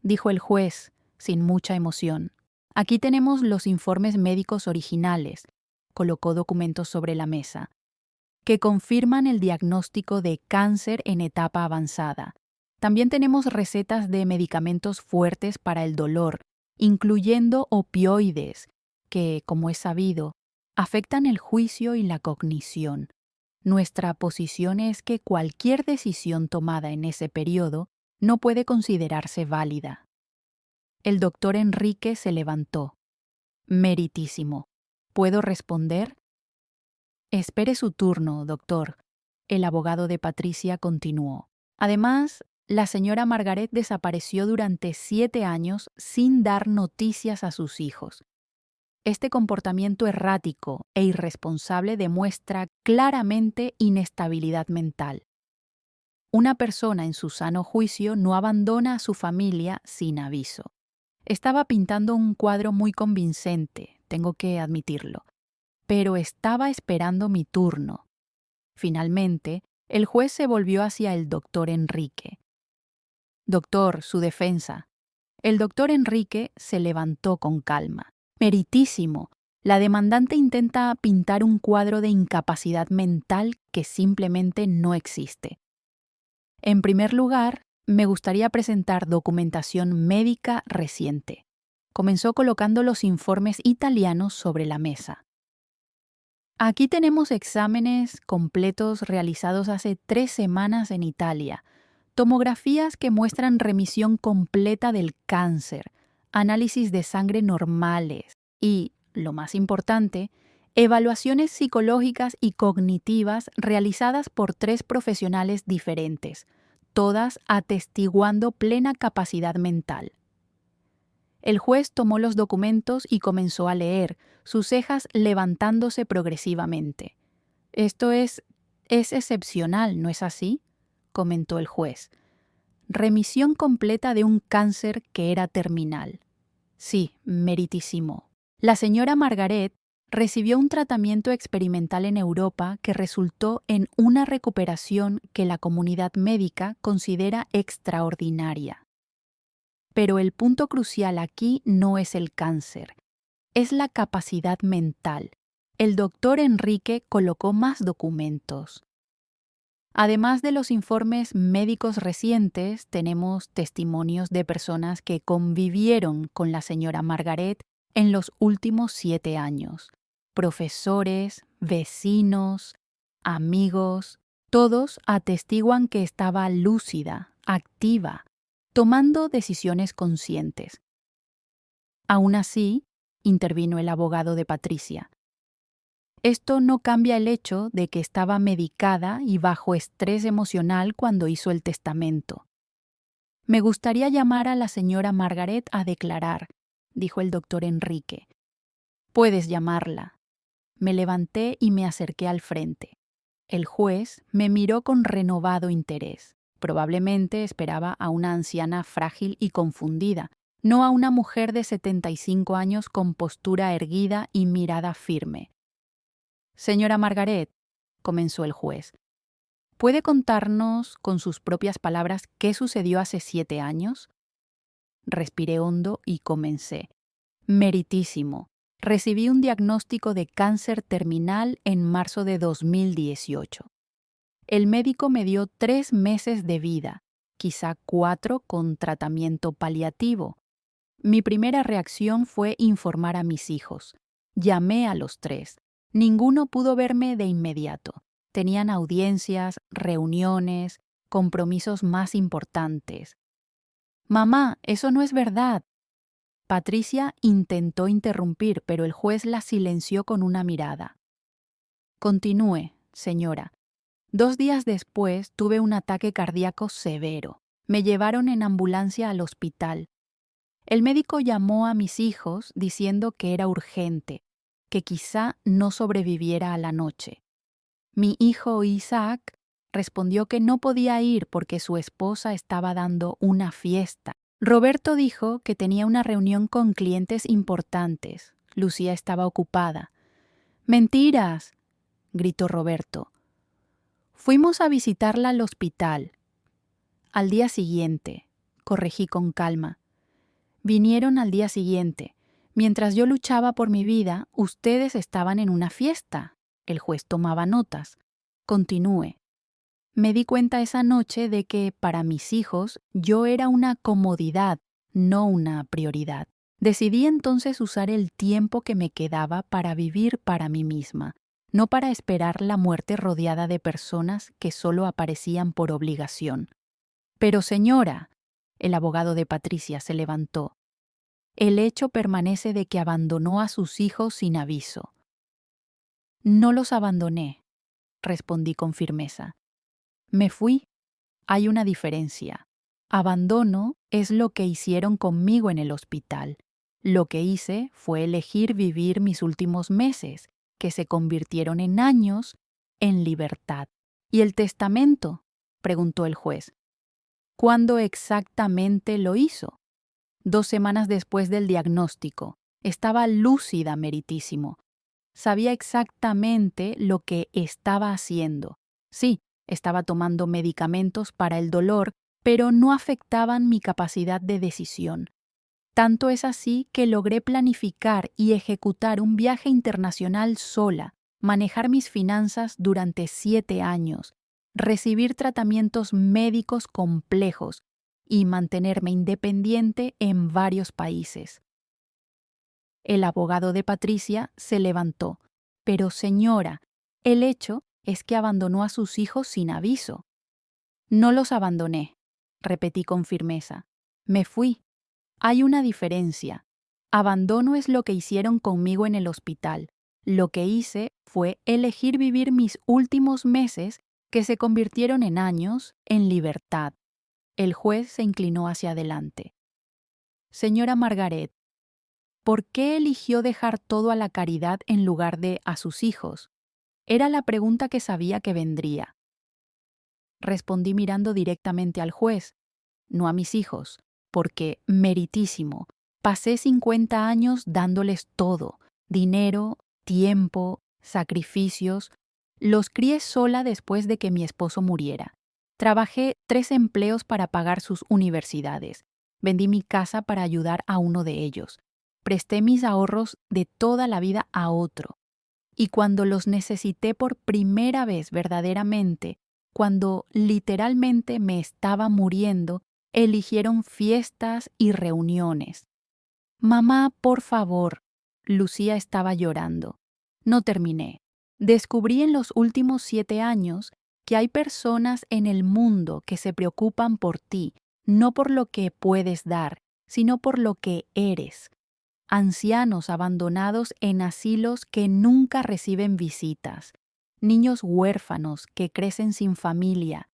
dijo el juez, sin mucha emoción. Aquí tenemos los informes médicos originales, colocó documentos sobre la mesa, que confirman el diagnóstico de cáncer en etapa avanzada. También tenemos recetas de medicamentos fuertes para el dolor, incluyendo opioides, que, como es sabido, afectan el juicio y la cognición. Nuestra posición es que cualquier decisión tomada en ese periodo no puede considerarse válida. El doctor Enrique se levantó. Meritísimo. ¿Puedo responder? Espere su turno, doctor. El abogado de Patricia continuó. Además, la señora Margaret desapareció durante 7 años sin dar noticias a sus hijos. Este comportamiento errático e irresponsable demuestra claramente inestabilidad mental. Una persona en su sano juicio no abandona a su familia sin aviso. Estaba pintando un cuadro muy convincente, tengo que admitirlo, pero estaba esperando mi turno. Finalmente, el juez se volvió hacia el doctor Enrique. Doctor, su defensa. El doctor Enrique se levantó con calma. Meritísimo. La demandante intenta pintar un cuadro de incapacidad mental que simplemente no existe. En primer lugar, me gustaría presentar documentación médica reciente. Comenzó colocando los informes italianos sobre la mesa. Aquí tenemos exámenes completos realizados hace 3 semanas en Italia, tomografías que muestran remisión completa del cáncer, análisis de sangre normales y, lo más importante, evaluaciones psicológicas y cognitivas realizadas por 3 profesionales diferentes, todas atestiguando plena capacidad mental. El juez tomó los documentos y comenzó a leer, sus cejas levantándose progresivamente. Esto es excepcional, ¿no es así?, comentó el juez. Remisión completa de un cáncer que era terminal. Sí, meritísimo. La señora Margaret recibió un tratamiento experimental en Europa que resultó en una recuperación que la comunidad médica considera extraordinaria. Pero el punto crucial aquí no es el cáncer, es la capacidad mental. El doctor Enrique colocó más documentos. Además de los informes médicos recientes, tenemos testimonios de personas que convivieron con la señora Margaret en los últimos 7 años. Profesores, vecinos, amigos, todos atestiguan que estaba lúcida, activa, tomando decisiones conscientes. Aún así, intervino el abogado de Patricia, esto no cambia el hecho de que estaba medicada y bajo estrés emocional cuando hizo el testamento. Me gustaría llamar a la señora Margaret a declarar, dijo el doctor Enrique. Puedes llamarla. Me levanté y me acerqué al frente. El juez me miró con renovado interés. Probablemente esperaba a una anciana frágil y confundida, no a una mujer de 75 años con postura erguida y mirada firme. Señora Margaret, comenzó el juez, ¿puede contarnos con sus propias palabras qué sucedió hace 7 años? Respiré hondo y comencé. Meritísimo. Recibí un diagnóstico de cáncer terminal en marzo de 2018. El médico me dio 3 meses de vida, quizá 4 con tratamiento paliativo. Mi primera reacción fue informar a mis hijos. Llamé a los 3. Ninguno pudo verme de inmediato. Tenían audiencias, reuniones, compromisos más importantes. Mamá, eso no es verdad. Patricia intentó interrumpir, pero el juez la silenció con una mirada. Continúe, señora. 2 días después tuve un ataque cardíaco severo. Me llevaron en ambulancia al hospital. El médico llamó a mis hijos diciendo que era urgente, que quizá no sobreviviera a la noche. Mi hijo Isaac respondió que no podía ir porque su esposa estaba dando una fiesta. Roberto dijo que tenía una reunión con clientes importantes. Lucía estaba ocupada. ¡Mentiras!, gritó Roberto. Fuimos a visitarla al hospital. Al día siguiente, corregí con calma. Vinieron al día siguiente. Mientras yo luchaba por mi vida, ustedes estaban en una fiesta. El juez tomaba notas. Continúe. Me di cuenta esa noche de que, para mis hijos, yo era una comodidad, no una prioridad. Decidí entonces usar el tiempo que me quedaba para vivir para mí misma, no para esperar la muerte rodeada de personas que solo aparecían por obligación. Pero señora, el abogado de Patricia se levantó. El hecho permanece de que abandonó a sus hijos sin aviso. No los abandoné, respondí con firmeza. Me fui. Hay una diferencia. Abandono es lo que hicieron conmigo en el hospital. Lo que hice fue elegir vivir mis últimos meses, que se convirtieron en años, en libertad. ¿Y el testamento?, preguntó el juez. ¿Cuándo exactamente lo hizo? 2 semanas después del diagnóstico. Estaba lúcida, meritísimo. Sabía exactamente lo que estaba haciendo. Sí, estaba tomando medicamentos para el dolor, pero no afectaban mi capacidad de decisión. Tanto es así que logré planificar y ejecutar un viaje internacional sola, manejar mis finanzas durante 7 años, recibir tratamientos médicos complejos y mantenerme independiente en varios países. El abogado de Patricia se levantó. Pero señora, el hecho es que abandonó a sus hijos sin aviso. No los abandoné, repetí con firmeza. Me fui. Hay una diferencia. Abandono es lo que hicieron conmigo en el hospital. Lo que hice fue elegir vivir mis últimos meses, que se convirtieron en años, en libertad. El juez se inclinó hacia adelante. Señora Margaret, ¿por qué eligió dejar todo a la caridad en lugar de a sus hijos? Era la pregunta que sabía que vendría. Respondí mirando directamente al juez, no a mis hijos, porque, meritísimo, pasé 50 años dándoles todo, dinero, tiempo, sacrificios. Los crié sola después de que mi esposo muriera. Trabajé 3 empleos para pagar sus universidades. Vendí mi casa para ayudar a uno de ellos. Presté mis ahorros de toda la vida a otro. Y cuando los necesité por primera vez verdaderamente, cuando literalmente me estaba muriendo, eligieron fiestas y reuniones. Mamá, por favor. Lucía estaba llorando. No terminé. Descubrí en los últimos 7 años que hay personas en el mundo que se preocupan por ti, no por lo que puedes dar, sino por lo que eres. Ancianos abandonados en asilos que nunca reciben visitas, niños huérfanos que crecen sin familia.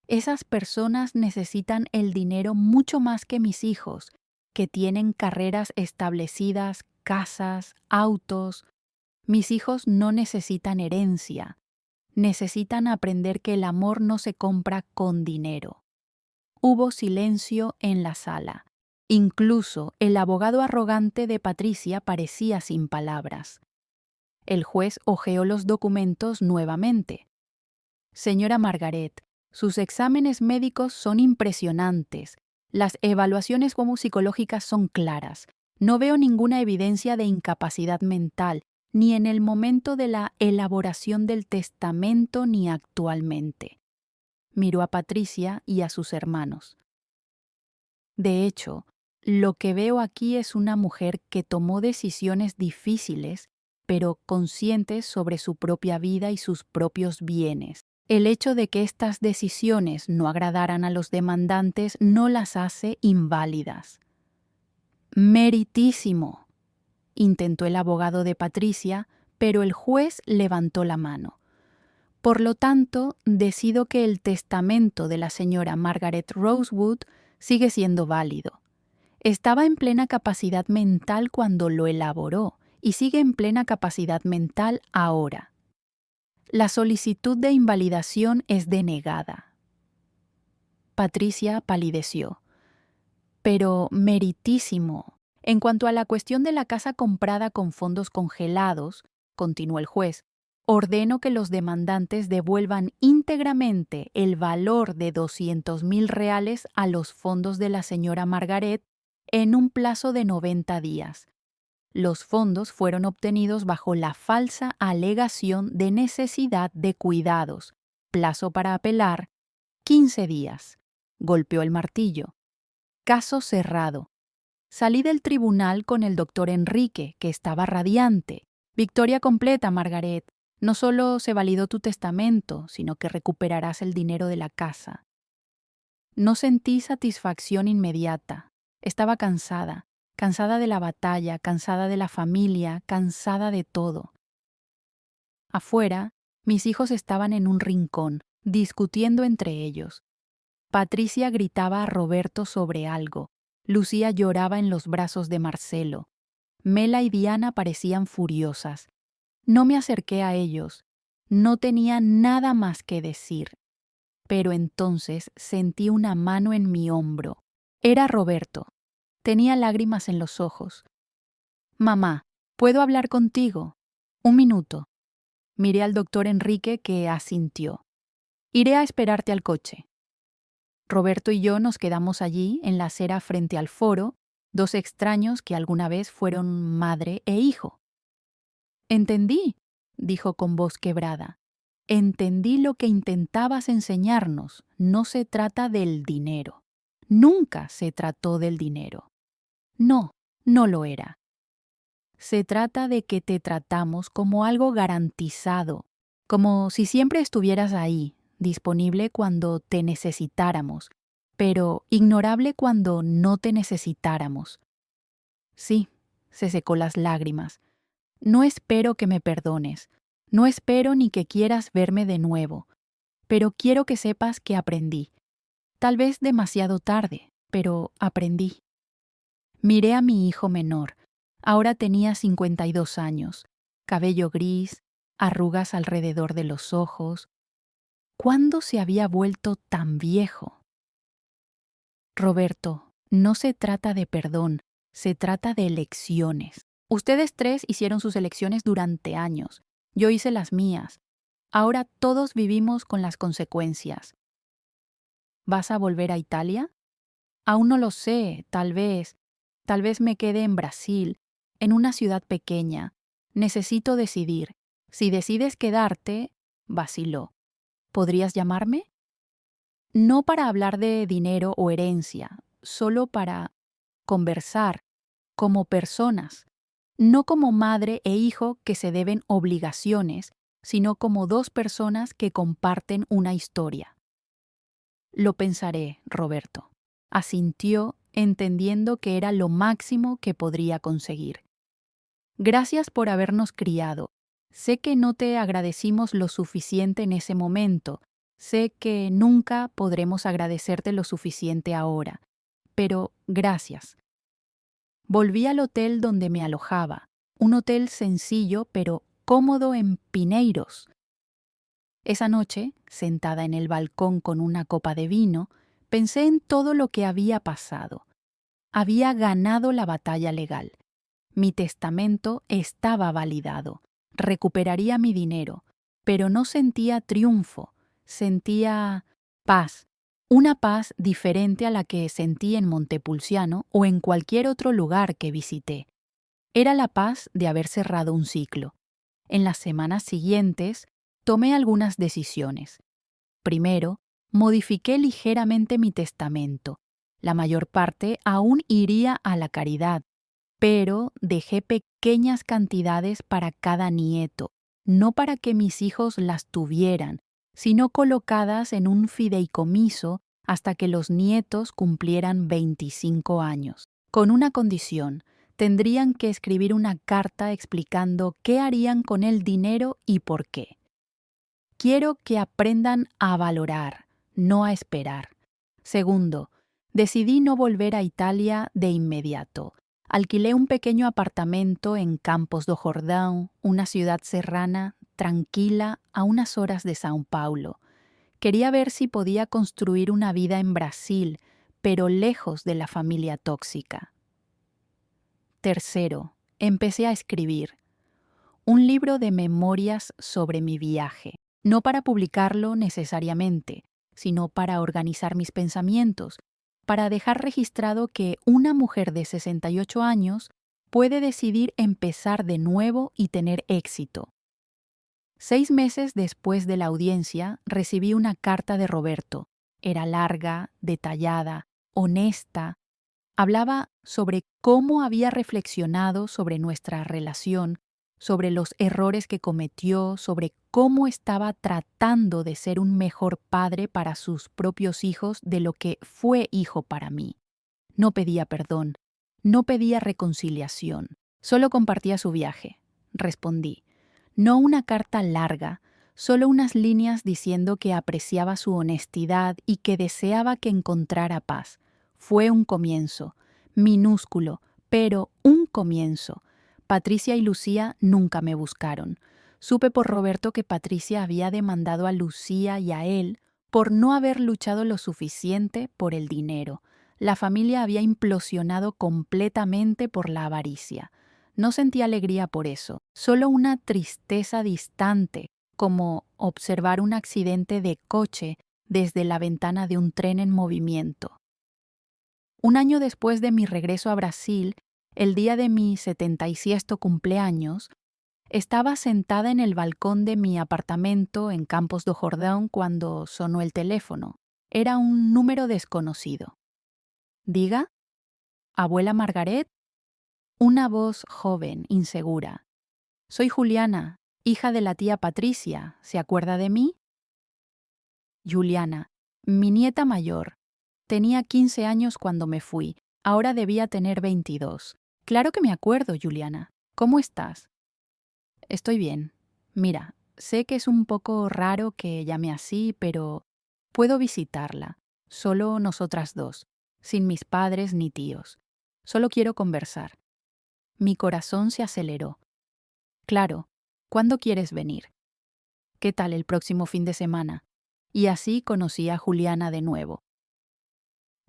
Esas personas necesitan el dinero mucho más que mis hijos, que tienen carreras establecidas, casas, autos. Mis hijos no necesitan herencia, necesitan aprender que el amor no se compra con dinero. Hubo silencio en la sala. Incluso el abogado arrogante de Patricia parecía sin palabras. El juez hojeó los documentos nuevamente. Señora Margaret, sus exámenes médicos son impresionantes. Las evaluaciones psicológicas son claras. No veo ninguna evidencia de incapacidad mental, ni en el momento de la elaboración del testamento ni actualmente. Miró a Patricia y a sus hermanos. De hecho, lo que veo aquí es una mujer que tomó decisiones difíciles, pero conscientes sobre su propia vida y sus propios bienes. El hecho de que estas decisiones no agradaran a los demandantes no las hace inválidas. Meritísimo, intentó el abogado de Patricia, pero el juez levantó la mano. Por lo tanto, decido que el testamento de la señora Margaret Rosewood sigue siendo válido. Estaba en plena capacidad mental cuando lo elaboró y sigue en plena capacidad mental ahora. La solicitud de invalidación es denegada. Patricia palideció. Pero, meritísimo, en cuanto a la cuestión de la casa comprada con fondos congelados, continuó el juez, ordeno que los demandantes devuelvan íntegramente el valor de 200,000 reales a los fondos de la señora Margaret en un plazo de 90 días. Los fondos fueron obtenidos bajo la falsa alegación de necesidad de cuidados. Plazo para apelar, 15 días. Golpeó el martillo. Caso cerrado. Salí del tribunal con el doctor Enrique, que estaba radiante. Victoria completa, Margaret. No solo se validó tu testamento, sino que recuperarás el dinero de la casa. No sentí satisfacción inmediata. Estaba cansada. Cansada de la batalla, cansada de la familia, cansada de todo. Afuera, mis hijos estaban en un rincón, discutiendo entre ellos. Patricia gritaba a Roberto sobre algo. Lucía lloraba en los brazos de Marcelo. Mela y Diana parecían furiosas. No me acerqué a ellos. No tenía nada más que decir. Pero entonces sentí una mano en mi hombro. Era Roberto. Tenía lágrimas en los ojos. Mamá, ¿puedo hablar contigo? Un minuto. Miré al doctor Enrique, que asintió. Iré a esperarte al coche. Roberto y yo nos quedamos allí, en la acera frente al foro, dos extraños que alguna vez fueron madre e hijo. Entendí, dijo con voz quebrada. Entendí lo que intentabas enseñarnos. No se trata del dinero. Nunca se trató del dinero. No, no lo era. Se trata de que te tratamos como algo garantizado, como si siempre estuvieras ahí, disponible cuando te necesitáramos, pero ignorable cuando no te necesitáramos. Sí, se secó las lágrimas. No espero que me perdones, no espero ni que quieras verme de nuevo, pero quiero que sepas que aprendí. Tal vez demasiado tarde, pero aprendí. Miré a mi hijo menor. Ahora tenía 52 años, cabello gris, arrugas alrededor de los ojos. ¿Cuándo se había vuelto tan viejo? Roberto, no se trata de perdón, se trata de elecciones. Ustedes tres hicieron sus elecciones durante años. Yo hice las mías. Ahora todos vivimos con las consecuencias. ¿Vas a volver a Italia? Aún no lo sé, tal vez. Tal vez me quede en Brasil, en una ciudad pequeña. Necesito decidir. Si decides quedarte, vaciló. ¿Podrías llamarme? No para hablar de dinero o herencia, solo para conversar, como personas, no como madre e hijo que se deben obligaciones, sino como dos personas que comparten una historia. Lo pensaré, Roberto. Asintió, entendiendo que era lo máximo que podría conseguir. Gracias por habernos criado. Sé que no te agradecimos lo suficiente en ese momento. Sé que nunca podremos agradecerte lo suficiente ahora. Pero gracias. Volví al hotel donde me alojaba, un hotel sencillo pero cómodo en Pineiros. Esa noche, sentada en el balcón con una copa de vino, pensé en todo lo que había pasado. Había ganado la batalla legal. Mi testamento estaba validado. Recuperaría mi dinero, pero no sentía triunfo, sentía paz. Una paz diferente a la que sentí en Montepulciano o en cualquier otro lugar que visité. Era la paz de haber cerrado un ciclo. En las semanas siguientes, tomé algunas decisiones. Primero, modifiqué ligeramente mi testamento. La mayor parte aún iría a la caridad, pero dejé pequeñas cantidades para cada nieto, no para que mis hijos las tuvieran, sino colocadas en un fideicomiso hasta que los nietos cumplieran 25 años. Con una condición: tendrían que escribir una carta explicando qué harían con el dinero y por qué. Quiero que aprendan a valorar, no a esperar. Segundo, decidí no volver a Italia de inmediato. Alquilé un pequeño apartamento en Campos do Jordão, una ciudad serrana, tranquila, a unas horas de São Paulo. Quería ver si podía construir una vida en Brasil, pero lejos de la familia tóxica. Tercero, empecé a escribir un libro de memorias sobre mi viaje, no para publicarlo necesariamente, sino para organizar mis pensamientos, para dejar registrado que una mujer de 68 años puede decidir empezar de nuevo y tener éxito. 6 meses después de la audiencia, recibí una carta de Roberto. Era larga, detallada, honesta. Hablaba sobre cómo había reflexionado sobre nuestra relación, sobre los errores que cometió, sobre cómo estaba tratando de ser un mejor padre para sus propios hijos de lo que fue hijo para mí. No pedía perdón, no pedía reconciliación, solo compartía su viaje. Respondí. No una carta larga, solo unas líneas diciendo que apreciaba su honestidad y que deseaba que encontrara paz. Fue un comienzo, minúsculo, pero un comienzo. Patricia y Lucía nunca me buscaron. Supe por Roberto que Patricia había demandado a Lucía y a él por no haber luchado lo suficiente por el dinero. La familia había implosionado completamente por la avaricia. No sentí alegría por eso, solo una tristeza distante, como observar un accidente de coche desde la ventana de un tren en movimiento. Un año después de mi regreso a Brasil, el día de mi 76º cumpleaños, estaba sentada en el balcón de mi apartamento en Campos do Jordão cuando sonó el teléfono. Era un número desconocido. ¿Diga? ¿Abuela Margaret? Una voz joven, insegura. Soy Juliana, hija de la tía Patricia. ¿Se acuerda de mí? Juliana, mi nieta mayor. Tenía 15 años cuando me fui. Ahora debía tener 22. Claro que me acuerdo, Juliana. ¿Cómo estás? Estoy bien. Mira, sé que es un poco raro que llame así, pero puedo visitarla. Solo nosotras dos, sin mis padres ni tíos. Solo quiero conversar. Mi corazón se aceleró. Claro, ¿cuándo quieres venir? ¿Qué tal el próximo fin de semana? Y así conocí a Juliana de nuevo.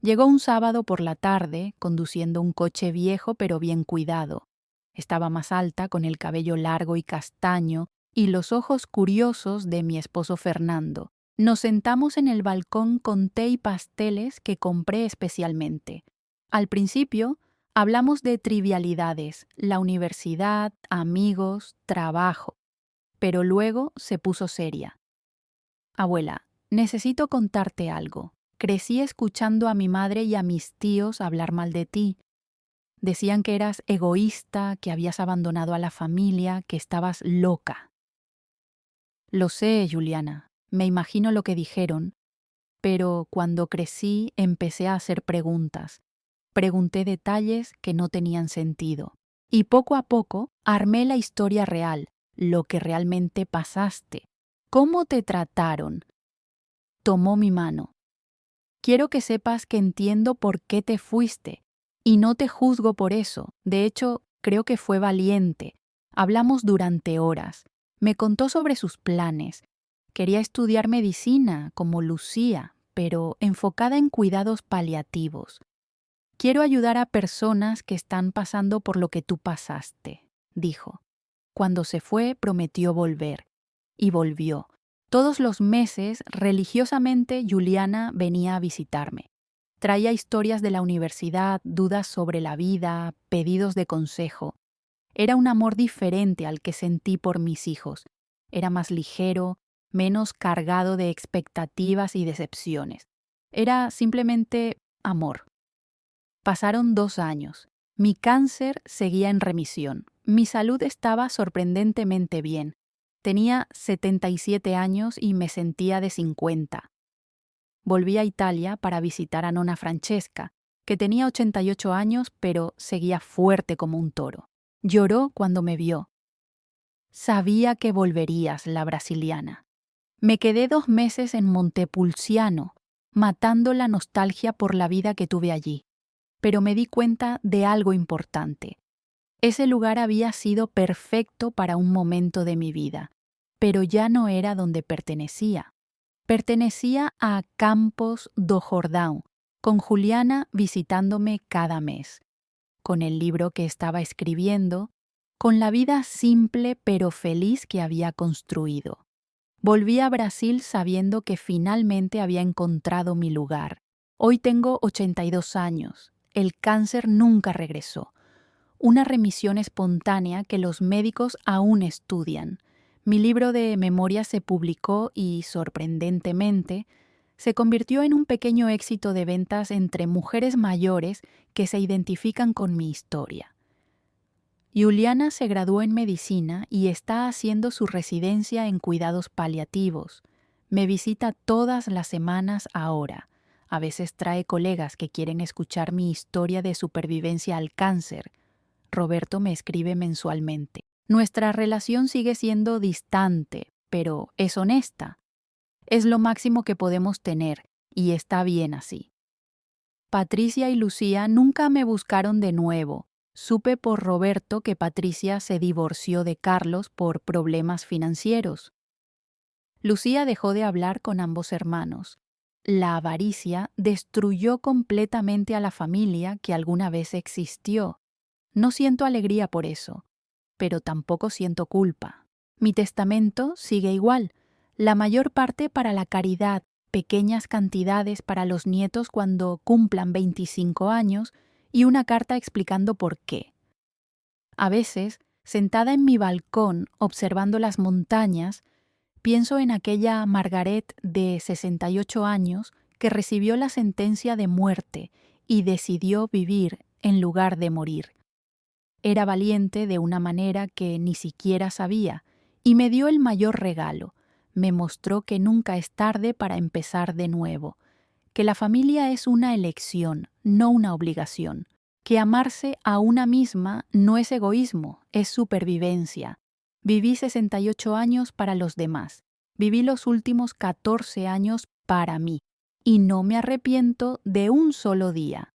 Llegó un sábado por la tarde, conduciendo un coche viejo pero bien cuidado. Estaba más alta, con el cabello largo y castaño, y los ojos curiosos de mi esposo Fernando. Nos sentamos en el balcón con té y pasteles que compré especialmente. Al principio, hablamos de trivialidades, la universidad, amigos, trabajo. Pero luego se puso seria. Abuela, necesito contarte algo. Crecí escuchando a mi madre y a mis tíos hablar mal de ti. Decían que eras egoísta, que habías abandonado a la familia, que estabas loca. Lo sé, Juliana, me imagino lo que dijeron, pero cuando crecí empecé a hacer preguntas. Pregunté detalles que no tenían sentido. Y poco a poco armé la historia real, lo que realmente pasaste. ¿Cómo te trataron? Tomó mi mano. Quiero que sepas que entiendo por qué te fuiste. Y no te juzgo por eso. De hecho, creo que fue valiente. Hablamos durante horas. Me contó sobre sus planes. Quería estudiar medicina, como Lucía, pero enfocada en cuidados paliativos. Quiero ayudar a personas que están pasando por lo que tú pasaste, dijo. Cuando se fue, prometió volver. Y volvió. Todos los meses, religiosamente, Juliana venía a visitarme. Traía historias de la universidad, dudas sobre la vida, pedidos de consejo. Era un amor diferente al que sentí por mis hijos. Era más ligero, menos cargado de expectativas y decepciones. Era simplemente amor. Pasaron 2 años. Mi cáncer seguía en remisión. Mi salud estaba sorprendentemente bien. Tenía 77 años y me sentía de 50. Volví a Italia para visitar a nonna Francesca, que tenía 88 años pero seguía fuerte como un toro. Lloró cuando me vio. Sabía que volverías, la brasiliana. Me quedé 2 meses en Montepulciano, matando la nostalgia por la vida que tuve allí. Pero me di cuenta de algo importante. Ese lugar había sido perfecto para un momento de mi vida, pero ya no era donde pertenecía. Pertenecía a Campos do Jordão, con Juliana visitándome cada mes, con el libro que estaba escribiendo, con la vida simple pero feliz que había construido. Volví a Brasil sabiendo que finalmente había encontrado mi lugar. Hoy tengo 82 años. El cáncer nunca regresó. Una remisión espontánea que los médicos aún estudian. Mi libro de memorias se publicó y, sorprendentemente, se convirtió en un pequeño éxito de ventas entre mujeres mayores que se identifican con mi historia. Juliana se graduó en medicina y está haciendo su residencia en cuidados paliativos. Me visita todas las semanas ahora. A veces trae colegas que quieren escuchar mi historia de supervivencia al cáncer. Roberto me escribe mensualmente. Nuestra relación sigue siendo distante, pero es honesta. Es lo máximo que podemos tener, y está bien así. Patricia y Lucía nunca me buscaron de nuevo. Supe por Roberto que Patricia se divorció de Carlos por problemas financieros. Lucía dejó de hablar con ambos hermanos. La avaricia destruyó completamente a la familia que alguna vez existió. No siento alegría por eso, pero tampoco siento culpa. Mi testamento sigue igual, la mayor parte para la caridad, pequeñas cantidades para los nietos cuando cumplan 25 años y una carta explicando por qué. A veces, sentada en mi balcón observando las montañas, pienso en aquella Margaret de 68 años que recibió la sentencia de muerte y decidió vivir en lugar de morir. Era valiente de una manera que ni siquiera sabía y me dio el mayor regalo. Me mostró que nunca es tarde para empezar de nuevo, que la familia es una elección, no una obligación, que amarse a una misma no es egoísmo, es supervivencia. Viví 68 años para los demás, viví los últimos 14 años para mí y no me arrepiento de un solo día.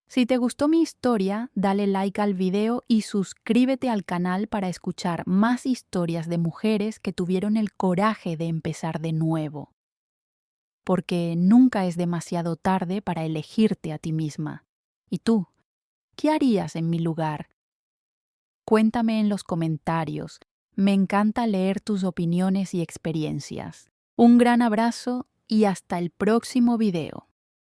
Si te gustó mi historia, dale like al video y suscríbete al canal para escuchar más historias de mujeres que tuvieron el coraje de empezar de nuevo. Porque nunca es demasiado tarde para elegirte a ti misma. ¿Y tú? ¿Qué harías en mi lugar? Cuéntame en los comentarios. Me encanta leer tus opiniones y experiencias. Un gran abrazo y hasta el próximo video.